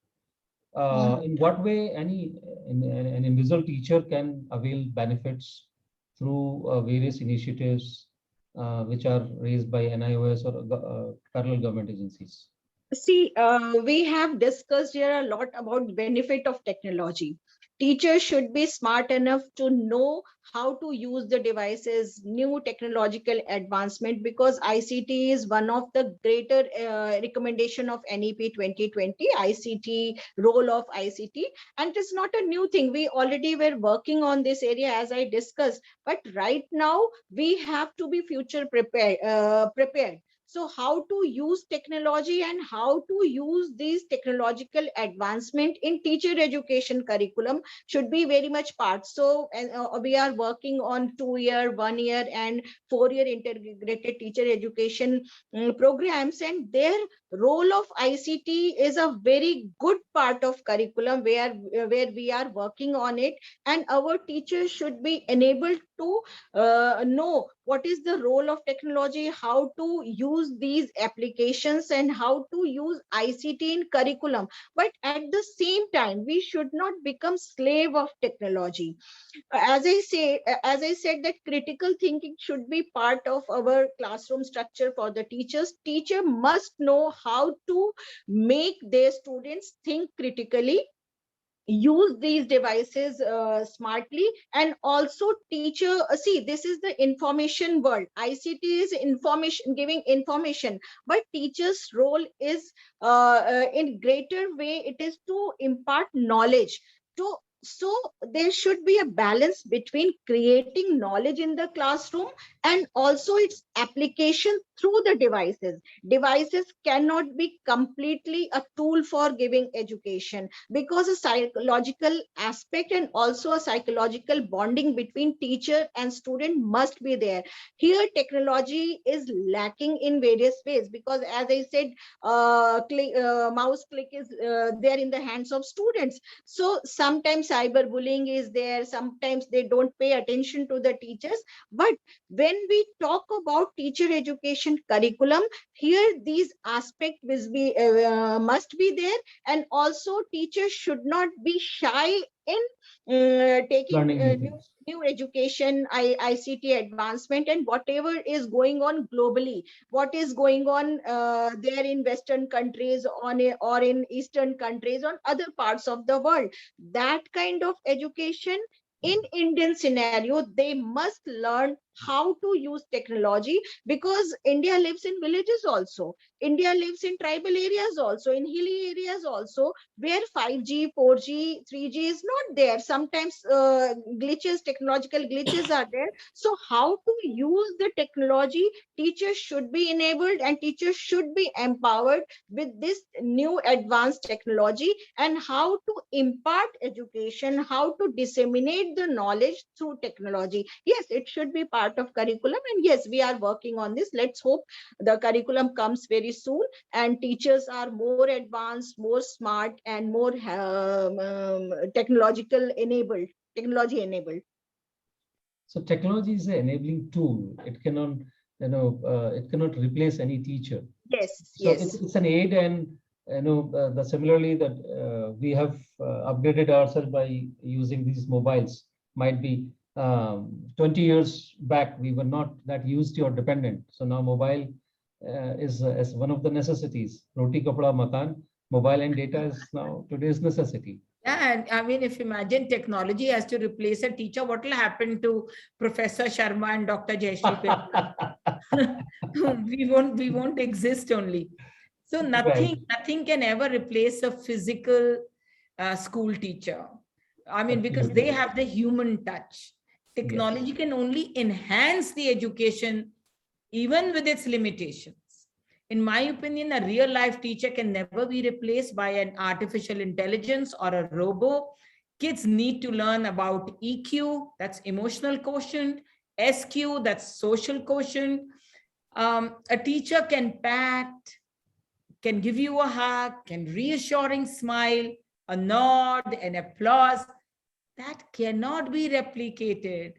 In what way an individual teacher can avail benefits through various initiatives which are raised by NIOS or parallel government agencies? See, we have discussed here a lot about benefit of technology. Teachers should be smart enough to know how to use the devices, new technological advancement, because ICT is one of the greater recommendation of NEP 2020, ICT, role of ICT. And it is not a new thing. We already were working on this area, as I discussed, but right now we have to be future prepared. So how to use technology and how to use these technological advancement in teacher education curriculum should be very much part. So we are working on 2-year, 1-year and 4-year integrated teacher education programs, and their role of ICT is a very good part of curriculum where we are working on it, and our teachers should be enabled to know what is the role of technology, how to use these applications and how to use ICT in curriculum. But at the same time, we should not become slave of technology. As I said that critical thinking should be part of our classroom structure for the teachers. Teacher must know how to make their students think critically, use these devices smartly, and also teacher see, this is the information world. ICT is information, giving information, but teachers role is in greater way, it is to impart knowledge, to So there should be a balance between creating knowledge in the classroom and also its application through the devices. Devices cannot be completely a tool for giving education, because a psychological aspect and also a psychological bonding between teacher and student must be there. Here technology is lacking in various ways, because as I said, mouse click is there in the hands of students. So sometimes cyberbullying is there, sometimes they don't pay attention to the teachers. But when we talk about teacher education curriculum, here these aspects must be there, and also teachers should not be shy in taking Learning new new, things. new education, ICT advancement, and whatever is going on globally, what is going on there in Western countries or in Eastern countries, on other parts of the world. That kind of education in Indian scenario, they must learn how to use technology, because India lives in villages also. India lives in tribal areas also, in hilly areas also, where 5G, 4G, 3G is not there. Sometimes technological glitches are there. So how to use the technology, teachers should be enabled and teachers should be empowered with this new advanced technology, and how to impart education, how to disseminate the knowledge through technology. Yes, it should be part of curriculum, and yes, we are working on this. Let's hope the curriculum comes very soon and teachers are more advanced, more smart, and more technology enabled. So technology is an enabling tool. It cannot, it cannot replace any teacher. Yes, So yes. it's an aid, and similarly that we have upgraded ourselves by using these mobiles. Might be 20 years back we were not that used to or dependent. So now mobile is as one of the necessities. Roti kapda makan, mobile and data is now today's necessity. Yeah, and I mean, if you imagine technology has to replace a teacher, what will happen to Professor Sharma and Dr. Jayshree Periwal? We won't exist only. So Right. nothing can ever replace a physical school teacher. I mean, because Absolutely they right. have the human touch. Yes. Technology can only enhance the education, even with its limitations. In my opinion, a real life teacher can never be replaced by an artificial intelligence or a robo. Kids need to learn about EQ, that's emotional quotient, SQ, that's social quotient. A teacher can pat, can give you a hug, can reassuring smile, a nod, an applause. That cannot be replicated.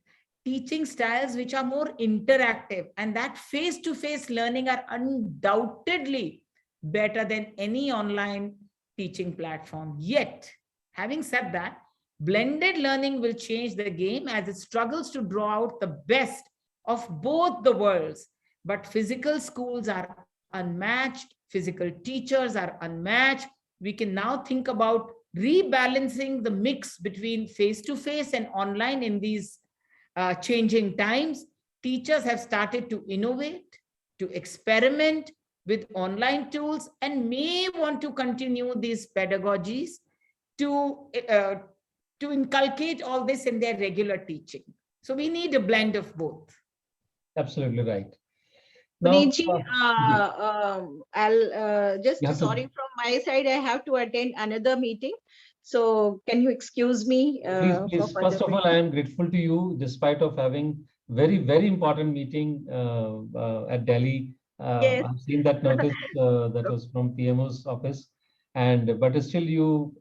Teaching styles which are more interactive and that face-to-face learning are undoubtedly better than any online teaching platform. Yet, having said that, blended learning will change the game as it struggles to draw out the best of both the worlds. But physical schools are unmatched, physical teachers are unmatched. We can now think about rebalancing the mix between face-to-face and online in these changing times. Teachers have started to innovate, to experiment with online tools, and may want to continue these pedagogies to, uh, to inculcate all this in their regular teaching. So we need a blend of both. Absolutely right. Now, Puneetji, yeah, I'll you just have to sorry from my side, I have to attend another meeting. So can you excuse me please, for please. further First of all, I questions? am grateful to you, despite of having very, very important meeting at Delhi. Yes. I've seen that notice that was from PMO's office, and but still you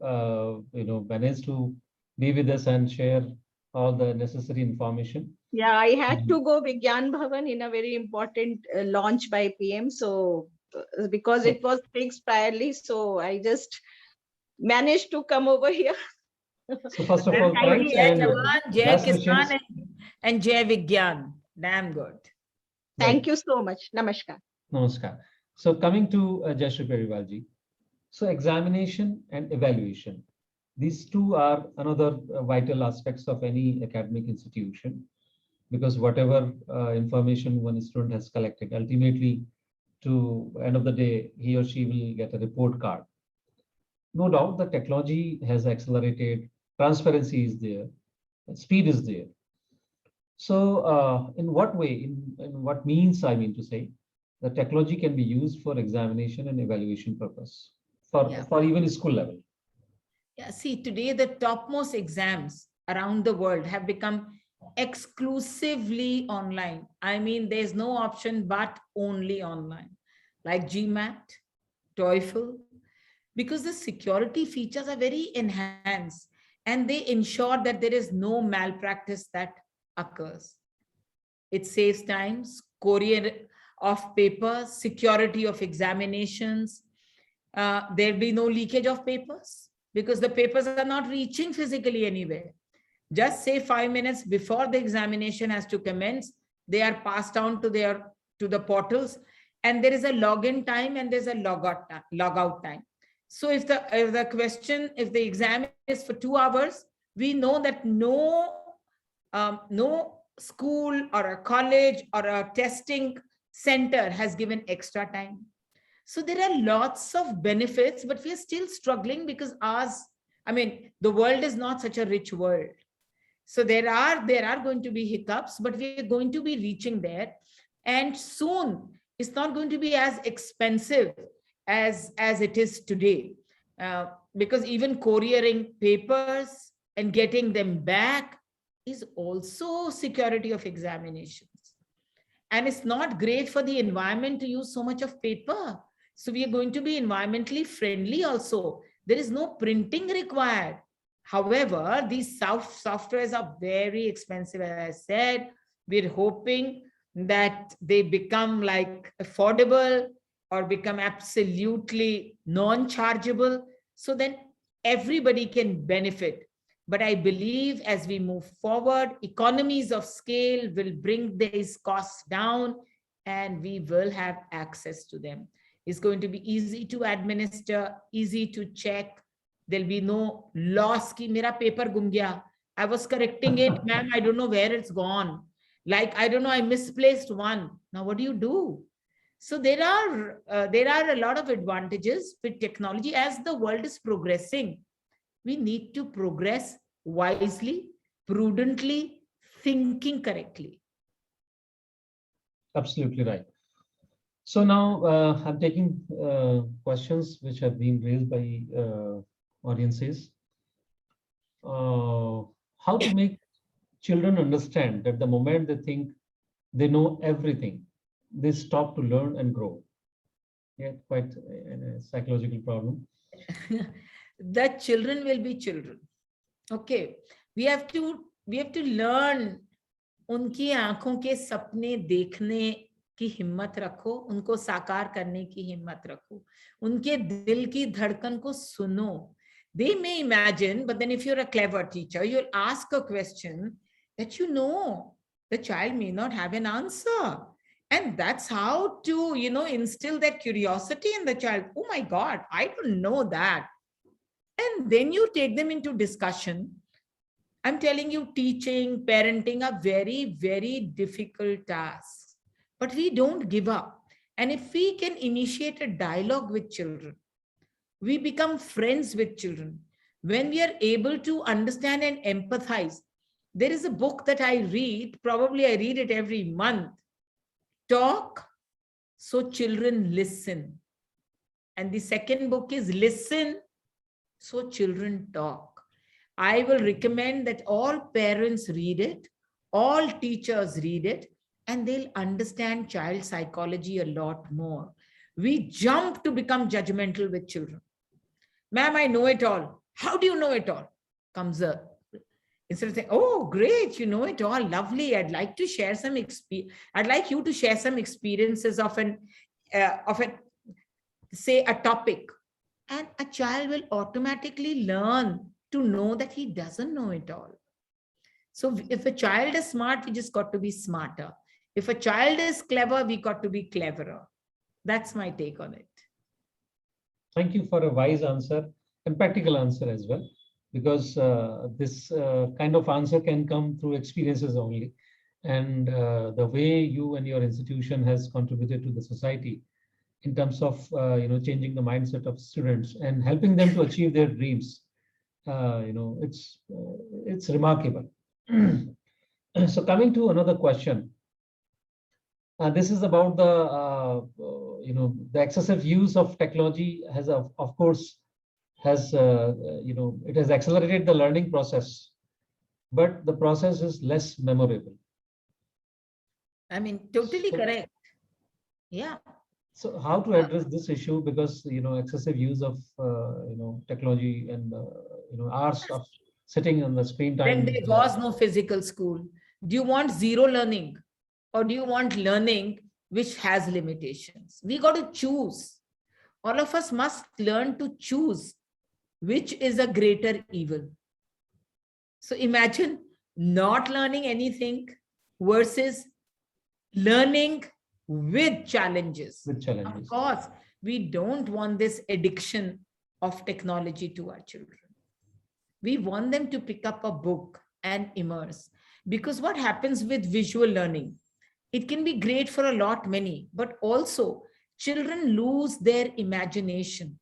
managed to be with us and share all the necessary information. Yeah, I had Mhm. to go Vigyan Bhavan in a very important launch by PM. So because So, it was fixed priorly, so I just managed to come over here. so first of I'm all, Exactly. thanks highly Jai and appreciative. Jawan, Jai best Kisan, wishes. and Jai Vigyan. Damn good. Right. Thank you so much. Namaskar. Namaskar. So coming to Jayshree Periwal ji. So examination and evaluation. These two are another vital aspects of any academic institution, because whatever information one student has collected, ultimately to end of the day, he or she will get a report card. No doubt the technology has accelerated transparency is there, speed is there. So in what way, in what means, I mean to say, the technology can be used for examination and evaluation purpose Yeah. for even school level? Yeah, see, today the topmost exams around the world have become exclusively online. I mean, there's no option but only online, like GMAT, TOEFL, because the security features are very enhanced and they ensure that there is no malpractice that occurs. It saves times, courier of paper, security of examinations. There'll be no leakage of papers because the papers are not reaching physically anywhere. Just say 5 minutes before the examination has to commence, they are passed on to the portals, and there is a login time and there's a logout time. So if the exam is for 2 hours, we know that no school or a college or a testing center has given extra time. So there are lots of benefits, but we are still struggling because the world is not such a rich world. So there are going to be hiccups, but we are going to be reaching there. And soon it's not going to be as expensive as it is today. Because even couriering papers and getting them back is also security of examinations. And it's not great for the environment to use so much of paper. So we are going to be environmentally friendly also. There is no printing required. However, these softwares are very expensive, as I said. We're hoping that they become like affordable or become absolutely non-chargeable, so then everybody can benefit. But I believe as we move forward, economies of scale will bring these costs down and we will have access to them. It's going to be easy to administer, easy to check. There'll be no loss ki mera paper gum gaya. I was correcting it, ma'am, I don't know where it's gone. Like, I don't know, I misplaced one. Now what do you do? So there are a lot of advantages with technology. As the world is progressing, we need to progress wisely, prudently, thinking correctly. Absolutely right. So now I'm taking questions which have been raised by audiences. How to make children understand that the moment they think they know everything, they stop to learn and grow. Yeah, quite a psychological problem. The children will be children. Okay, we have to learn. उनकी आंखों के सपने देखने की हिम्मत रखो, उनको साकार करने की हिम्मत रखो, उनके दिल की धड़कन को सुनो. They may imagine, but then if you're a clever teacher, you'll ask a question that the child may not have an answer. And that's how to, instill that curiosity in the child. Oh my God, I don't know that. And then you take them into discussion. I'm telling you, teaching, parenting are very, very difficult tasks, but we don't give up. And if we can initiate a dialogue with children, we become friends with children. When we are able to understand and empathize, there is a book that I read, probably I read it every month. Talk so children listen. And the second book is Listen so children talk. I will recommend that all parents read it, all teachers read it, and they'll understand child psychology a lot more. We jump to become judgmental with children. Ma'am, I know it all. How do you know it all? Comes instead of saying, oh, great, you know it all, lovely. I'd like to share some I'd like you to share some experiences of say a topic. And a child will automatically learn to know that he doesn't know it all. So if a child is smart, we just got to be smarter. If a child is clever, we got to be cleverer. That's my take on it. Thank you for a wise answer and practical answer as well, because this kind of answer can come through experiences only. And the way you and your institution has contributed to the society in terms of changing the mindset of students and helping them to achieve their dreams it's remarkable. So coming to another question, this is about the excessive use of technology has of course has it has accelerated the learning process, but the process is less memorable. I mean, totally So- correct. Yeah. So how to address this issue? Because excessive use of technology and hours of sitting on the screen When time. there was no physical school, do you want zero learning or do you want learning which has limitations? We got to choose. All of us must learn to choose which is a greater evil. So imagine not learning anything versus learning with challenges. With Of challenges. course, we don't want this addiction of technology to our children. We want them to pick up a book and immerse. Because what happens with visual learning, it can be great for a lot many, but also children lose their imagination.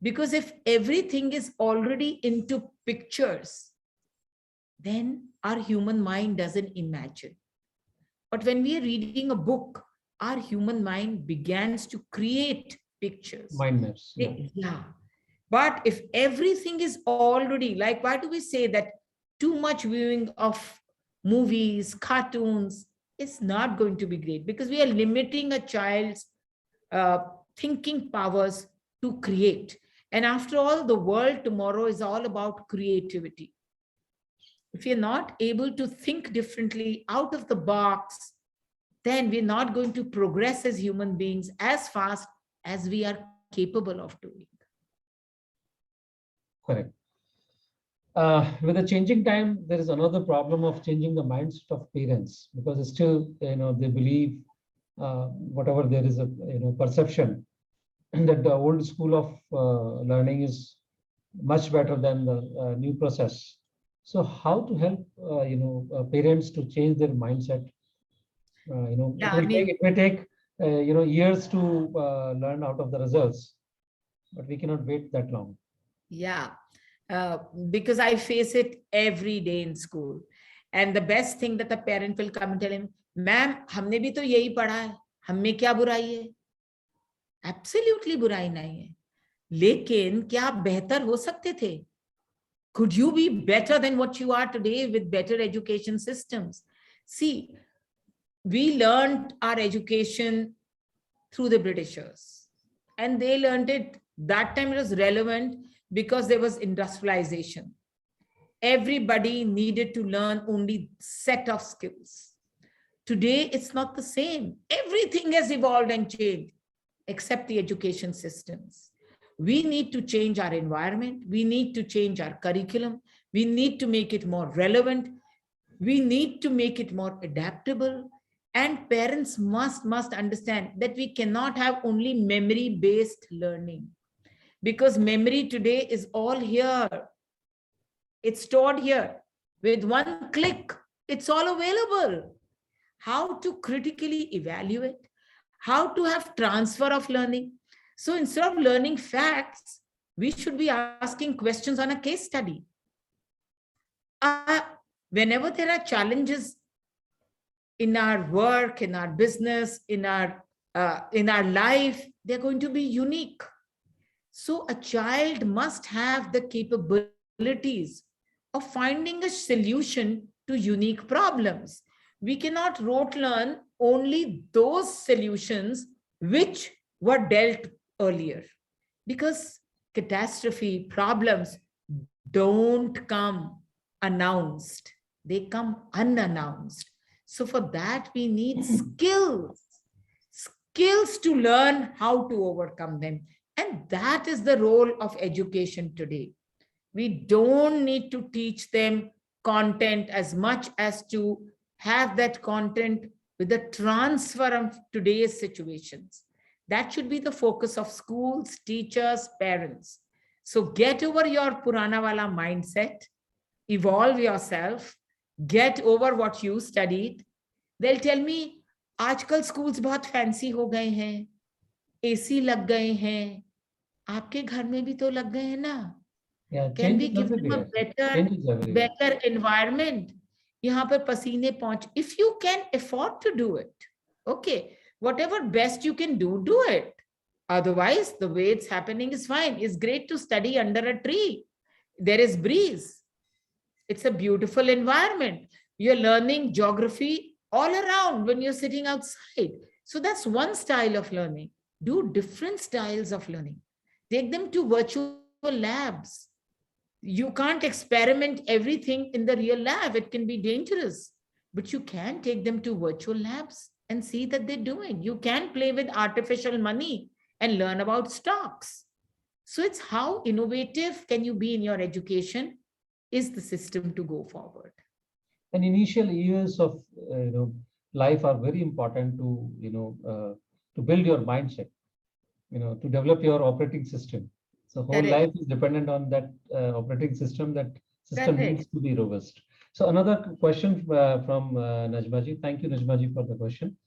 Because if everything is already into pictures, then our human mind doesn't imagine. But when we are reading a book, our human mind begins to create pictures. Mind maps. Yeah. Yeah. But if everything is already, like, why do we say that too much viewing of movies, cartoons is not going to be great? Because we are limiting a child's uh, thinking powers to create. And after all, the world tomorrow is all about creativity. If you're not able to think differently out of the box, then we're not going to progress as human beings as fast as we are capable of doing. Correct. With the changing time, there is another problem of changing the mindset of parents, because still, they believe whatever there is a perception that the old school of learning is much better than the new process. So how to help parents to change their mindset? Yeah, It may take years to learn out of the results, but we cannot wait that long. yeah. Because I face it every day in school. And the best thing that the parent will come and tell him, ma'am, हमने भी तो यही पढ़ा है, हम में क्या बुराई है? Absolutely बुराई नहीं है. लेकिन क्या आप बेहतर हो सकते थे? Could you be better than what you are today with better education systems? See, we learned our education through the Britishers, and they learned it. That time it was relevant because there was industrialization. Everybody needed to learn only set of skills. Today, it's not the same. Everything has evolved and changed, except the education systems. We need to change our environment. We need to change our curriculum. We need to make it more relevant. We need to make it more adaptable. And parents must understand that we cannot have only memory-based learning, because memory today is all here. It's stored here. With one click, it's all available. How to critically evaluate, how to have transfer of learning. So instead of learning facts, we should be asking questions on a case study. Whenever there are challenges in our work, in our business, in our life, they're going to be unique. So a child must have the capabilities of finding a solution to unique problems. We cannot rote learn only those solutions which were dealt earlier, because catastrophe problems don't come announced, they come unannounced. So for that, we need skills to learn how to overcome them. And that is the role of education today. We don't need to teach them content as much as to have that content with the transfer of today's situations. That should be the focus of schools, teachers, parents. So get over your Purana wala mindset, evolve yourself, get over what you studied. They'll tell me, आजकल schools बहुत fancy हो गए हैं, AC लग गए हैं, आपके घर में भी तो लग गए हैं ना? Yeah, Can we changes give them a everywhere. Changes everywhere. better environment? यहाँ पर पसीने पहुंच, if you can afford to do it, okay, whatever best you can do, do it. Otherwise, the way it's happening is fine. It's great to study under a tree. There is breeze. It's a beautiful environment. You're learning geography all around when you're sitting outside. So that's one style of learning. Do different styles of learning. Take them to virtual labs. You can't experiment everything in the real lab. It can be dangerous. But you can take them to virtual labs and see that they're doing. You can play with artificial money and learn about stocks. So it's how innovative can you be in your education is the system to go forward. And initial years of life are very important to to build your mindset, to develop your operating system. So whole Correct. life is dependent on that operating system. That system Correct. needs to be robust. So another question from Najmaji. Thank you, Najmaji, for the question.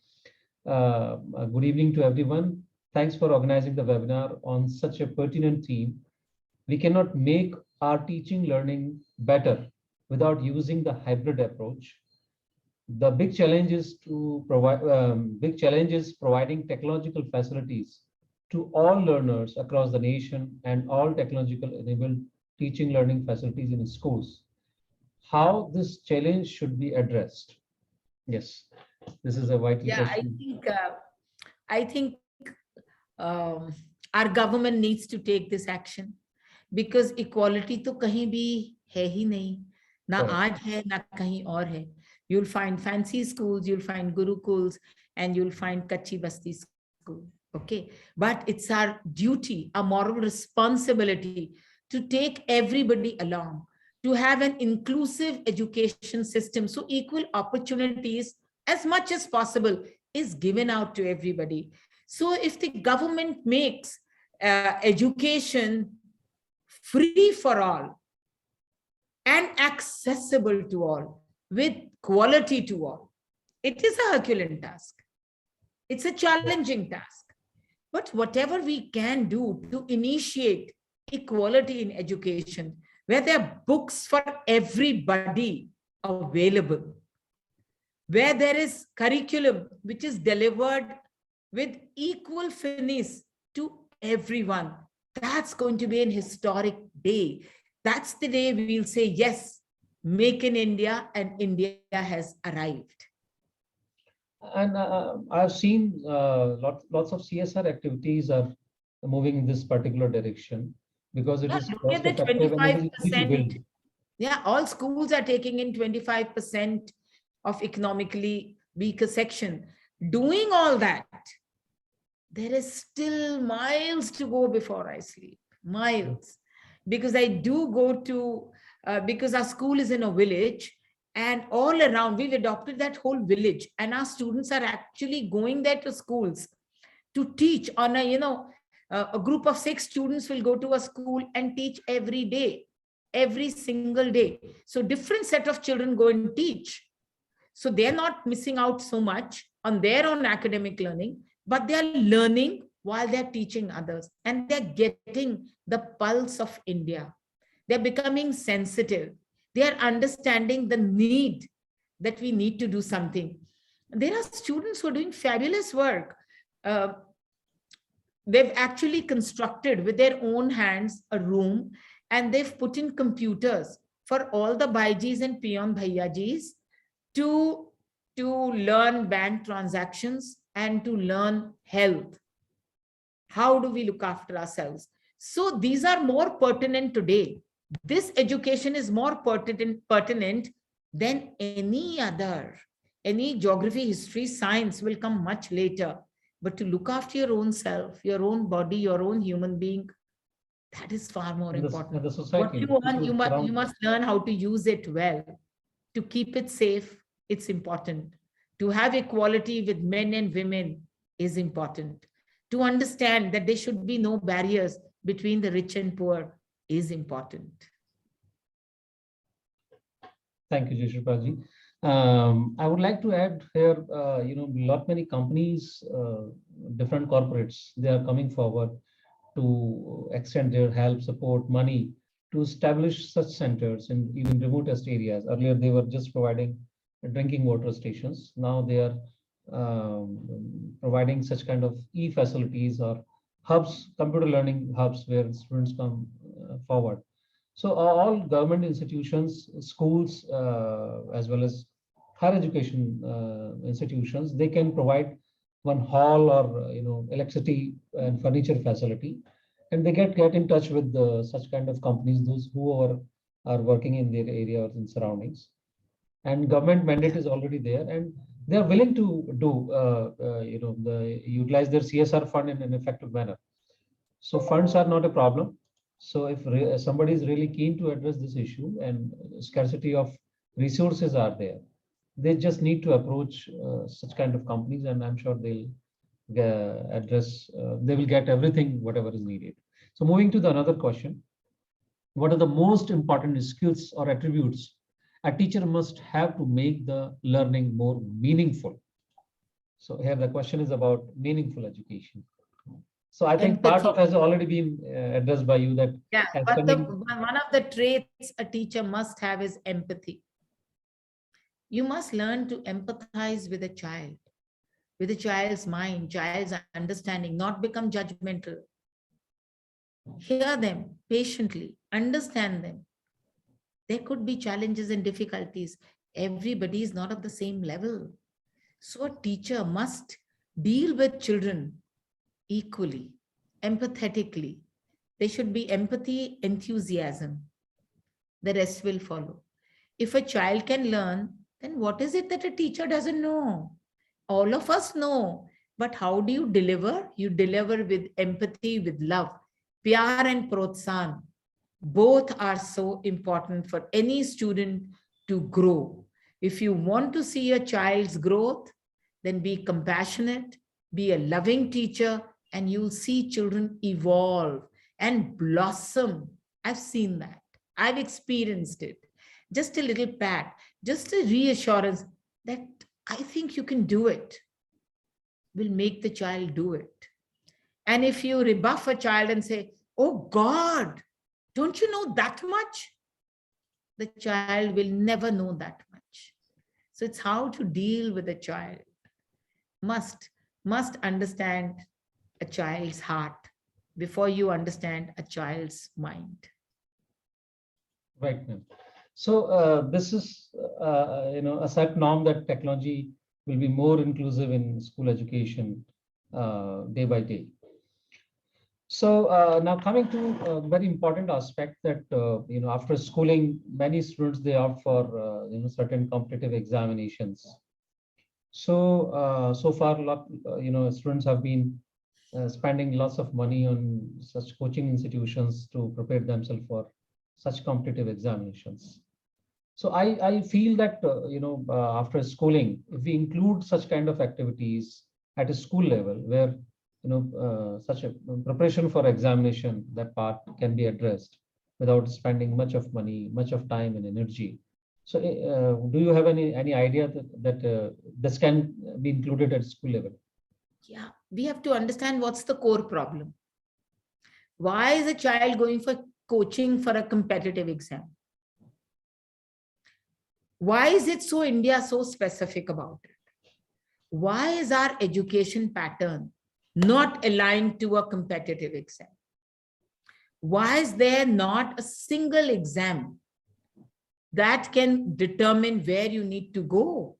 Good evening to everyone. Thanks for organizing the webinar on such a pertinent theme. We cannot make our teaching learning better without using the hybrid approach. The big challenge is providing technological facilities to all learners across the nation and all technological enabled teaching learning facilities in schools. How this challenge should be addressed? Yes, this is a vital Yeah, question. I think our government needs to take this action because equality तो कहीं भी है ही नहीं, ना Correct. आज है ना कहीं और है. You'll find fancy schools, you'll find gurukuls, and you'll find kachi basti school. Okay, but it's our duty, a moral responsibility to take everybody along, to have an inclusive education system so equal opportunities as much as possible is given out to everybody. So if the government makes education free for all and accessible to all with quality to all, it is a Herculean task. It's a challenging task. But whatever we can do to initiate equality in education, where there are books for everybody available, where there is curriculum which is delivered with equal finesse to everyone, that's going to be an historic day. That's the day we'll say, yes, make in India and India has arrived. And I've seen lots of CSR activities are moving in this particular direction because it is Look at cost the effective and it is easy to 25%. build. Yeah, all schools are taking in 25% of economically weaker section. Doing all that, there is still miles to go before I sleep, miles. Because I do go to, because our school is in a village and all around, we've adopted that whole village and our students are actually going there to schools to teach on a group of 6 students will go to a school and teach every day, every single day. So different set of children go and teach. So they're not missing out so much on their own academic learning, but they're learning while they're teaching others and they're getting the pulse of India. They're becoming sensitive. They're understanding the need that we need to do something. There are students who are doing fabulous work. They've actually constructed with their own hands a room and they've put in computers for all the Baijis and Peon Bhaiyajis to learn bank transactions and to learn health. How do we look after ourselves? So these are more pertinent today. This education is more pertinent than any other. Any geography, history, science will come much later. But to look after your own self, your own body, your own human being, that is far more important. The society, what you want, you must learn how to use it well. To keep it safe, it's important. To have equality with men and women is important. To understand that there should be no barriers between the rich and poor is important. Thank you, Jayshree Periwal. I would like to add here, many companies, different corporates, they are coming forward to extend their help, support, money to establish such centers in even remotest areas. Earlier, they were just providing drinking water stations. Now they are providing such kind of e-facilities or hubs, computer learning hubs where students come forward. So all government institutions, schools, as well as higher education institutions, they can provide one hall or electricity and furniture facility, and they get in touch with such kind of companies, those who are working in their area or in surroundings. And government mandate is already there, and they are willing to do utilize their CSR fund in an effective manner. So funds are not a problem. So if somebody is really keen to address this issue and scarcity of resources are there, they just need to approach such kind of companies, and I'm sure they'll they will get everything, whatever is needed. So moving to the another question, what are the most important skills or attributes a teacher must have to make the learning more meaningful? So here the question is about meaningful education. So I think part of has already been addressed by you, that but one of the traits a teacher must have is empathy. You must learn to empathize with a child, with a child's mind, child's understanding, not become judgmental. Hear them patiently, understand them. There could be challenges and difficulties. Everybody is not at the same level. So a teacher must deal with children equally, empathetically. There should be empathy, enthusiasm. The rest will follow. If a child can learn, then what is it that a teacher doesn't know? All of us know. But how do you deliver? You deliver with empathy, with love. Pyar and protsan. Both are so important for any student to grow. If you want to see a child's growth, then be compassionate, be a loving teacher, and you'll see children evolve and blossom. I've seen that. I've experienced it. Just a little pat, just a reassurance that I think you can do it will make the child do it. And if you rebuff a child and say, oh God, don't you know that much? The child will never know that much. So it's how to deal with a child. Must understand a child's heart before you understand a child's mind. Right, ma'am. So this is, a set norm that technology will be more inclusive in school education day by day. So now coming to a very important aspect that, after schooling, many students, they opt for, certain competitive examinations. So, so far, students have been spending lots of money on such coaching institutions to prepare themselves for such competitive examinations. So I feel that, after schooling, if we include such kind of activities at a school level where, such a preparation for examination, that part can be addressed without spending much of money, much of time and energy. So do you have any idea that this can be included at school level? Yeah, we have to understand what's the core problem. Why is a child going for coaching for a competitive exam? Why is it so India so specific about it? Why is our education pattern not aligned to a competitive exam? Why is there not a single exam that can determine where you need to go?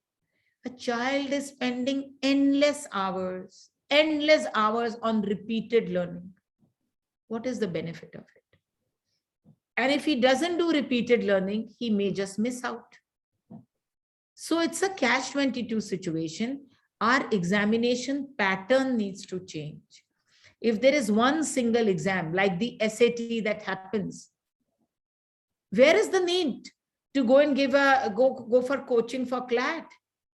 A child is spending endless hours on repeated learning. What is the benefit of it? And if he doesn't do repeated learning, he may just miss out. So it's a catch-22 situation. Our examination pattern needs to change. If there is one single exam, like the SAT that happens, where is the need to go and go for coaching for CLAT?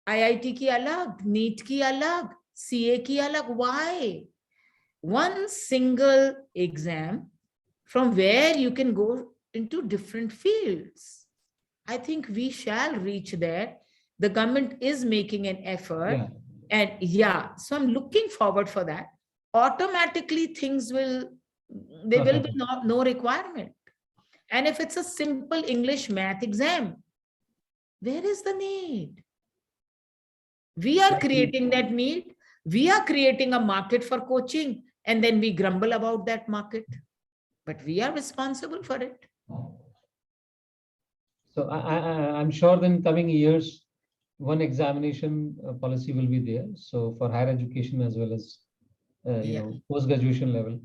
IIT ki alag, NEET ki alag, CA ki alag. Why? One single exam from where you can go into different fields. I think we shall reach there. The government is making an effort. Yeah. And so I'm looking forward for that. Automatically things will, there will be no requirement. And if it's a simple English math exam, where is the need? We are creating that need. We are creating a market for coaching, and then we grumble about that market. But we are responsible for it. So I'm sure in coming years, one examination policy will be there. So for higher education as well as post-graduation level,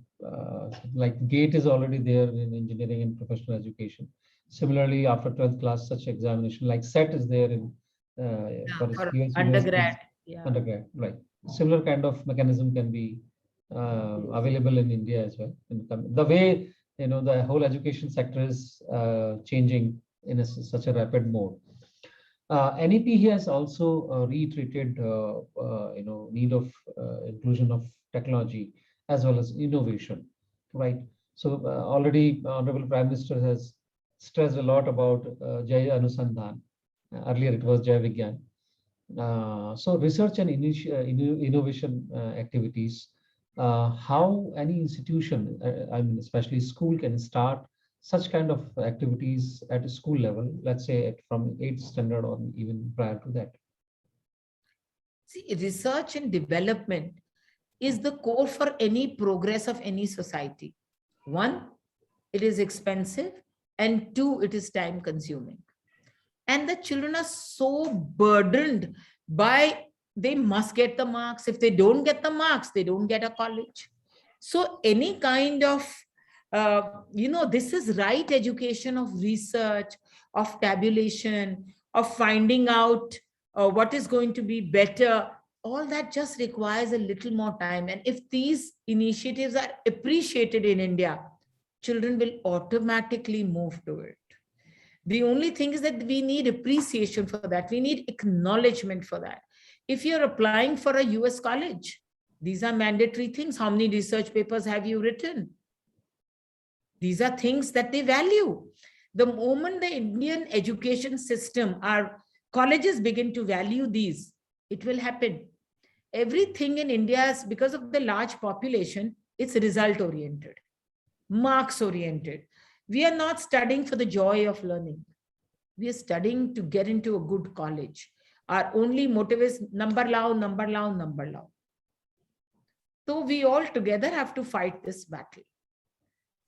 like GATE is already there in engineering and professional education. Similarly, after 12th class, such examination like SET is there in For US undergrad. undergrad, right? Similar kind of mechanism can be available in India as well. The way the whole education sector is changing in such a rapid mode. NEP has also reiterated need of inclusion of technology as well as innovation, right? So already Honorable Prime Minister has stressed a lot about Jai Anusandhan. Earlier it was Jai Vigyan. So research and innovation activities, how any institution, I mean especially school, can start such kind of activities at a school level, let's say from 8th standard or even prior to that. See, research and development is the core for any progress of any society. One, it is expensive, and two, it is time consuming. And the children are so burdened by, they must get the marks. If they don't get the marks, they don't get a college. So any kind of, this is right education of research, of tabulation, of finding out what is going to be better. All that just requires a little more time. And if these initiatives are appreciated in India, children will automatically move to it. The only thing is that we need appreciation for that. We need acknowledgement for that. If you're applying for a US college, these are mandatory things. How many research papers have you written? These are things that they value. The moment the Indian education system, our colleges begin to value these, it will happen. Everything in India is, because of the large population, it's result oriented, marks oriented. We are not studying for the joy of learning. We are studying to get into a good college. Our only motive is number lao, number lao, number lao. So we all together have to fight this battle.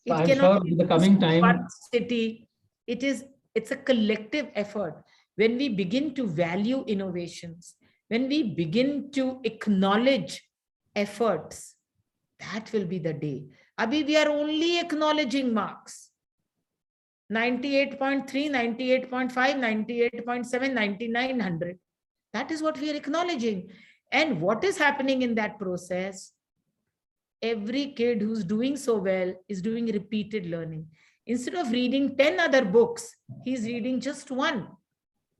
So I'm sure in the coming time, one city, it's a collective effort. When we begin to value innovations, when we begin to acknowledge efforts, that will be the day. Abhi, we are only acknowledging marks. 98.3, 98.5, 98.7, 9900. That is what we are acknowledging. And what is happening in that process? Every kid who's doing so well is doing repeated learning. Instead of reading 10 other books, he's reading just one.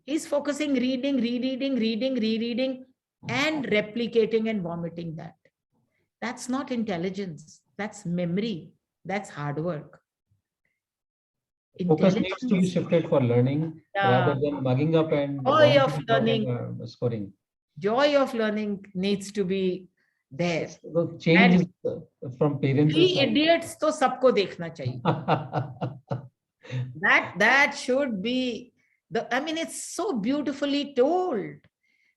He's focusing, reading, rereading, reading, rereading, and replicating and vomiting that. That's not intelligence. That's memory. That's hard work. Focus needs to be shifted for learning rather than mugging up and joy of learning, scoring. Joy of learning needs to be there. The change is from parents. Three idiots to sabko dekhna chahiye. That should be the. I mean, it's so beautifully told.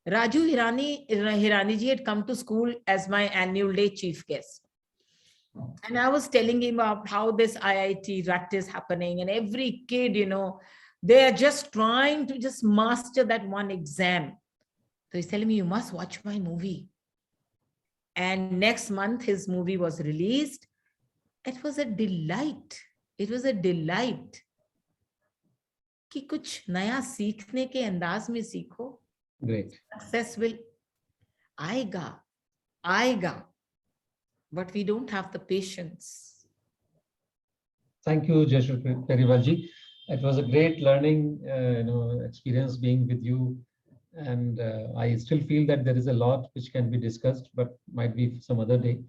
Raju Hirani ji had come to school as my annual day chief guest. And I was telling him about how this IIT rut is happening, and every kid, they are just trying to just master that one exam. So he's telling me, you must watch my movie. And next month, his movie was released. It was a delight. It was a delight. कि कुछ नया सीखने के अंदाज में सीखो. Great. Success will आएगा. But we don't have the patience. Thank you, Jayshree Periwal ji. It was a great learning experience being with you. And I still feel that there is a lot which can be discussed, but might be some other day.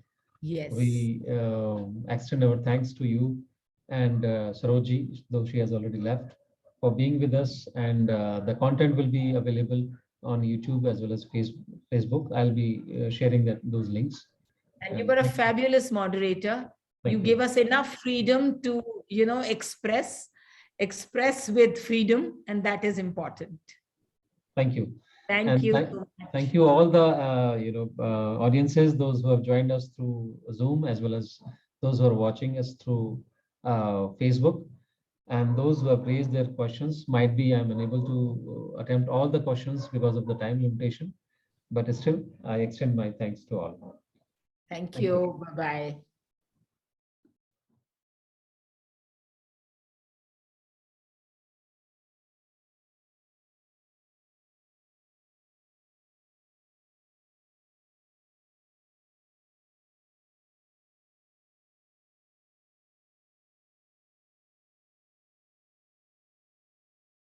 Yes. We extend our thanks to you and Saroj ji, though she has already left, for being with us. And the content will be available on YouTube as well as Facebook. I'll be sharing those links. And you were a fabulous moderator. You gave us enough freedom to, express express with freedom, and that is important. Thank you. Thank And you. thank you all the audiences, those who have joined us through Zoom, as well as those who are watching us through Facebook, and those who have raised their questions. Might be I'm unable to attempt all the questions because of the time limitation, but still I extend my thanks to all. Thank you. Bye-bye.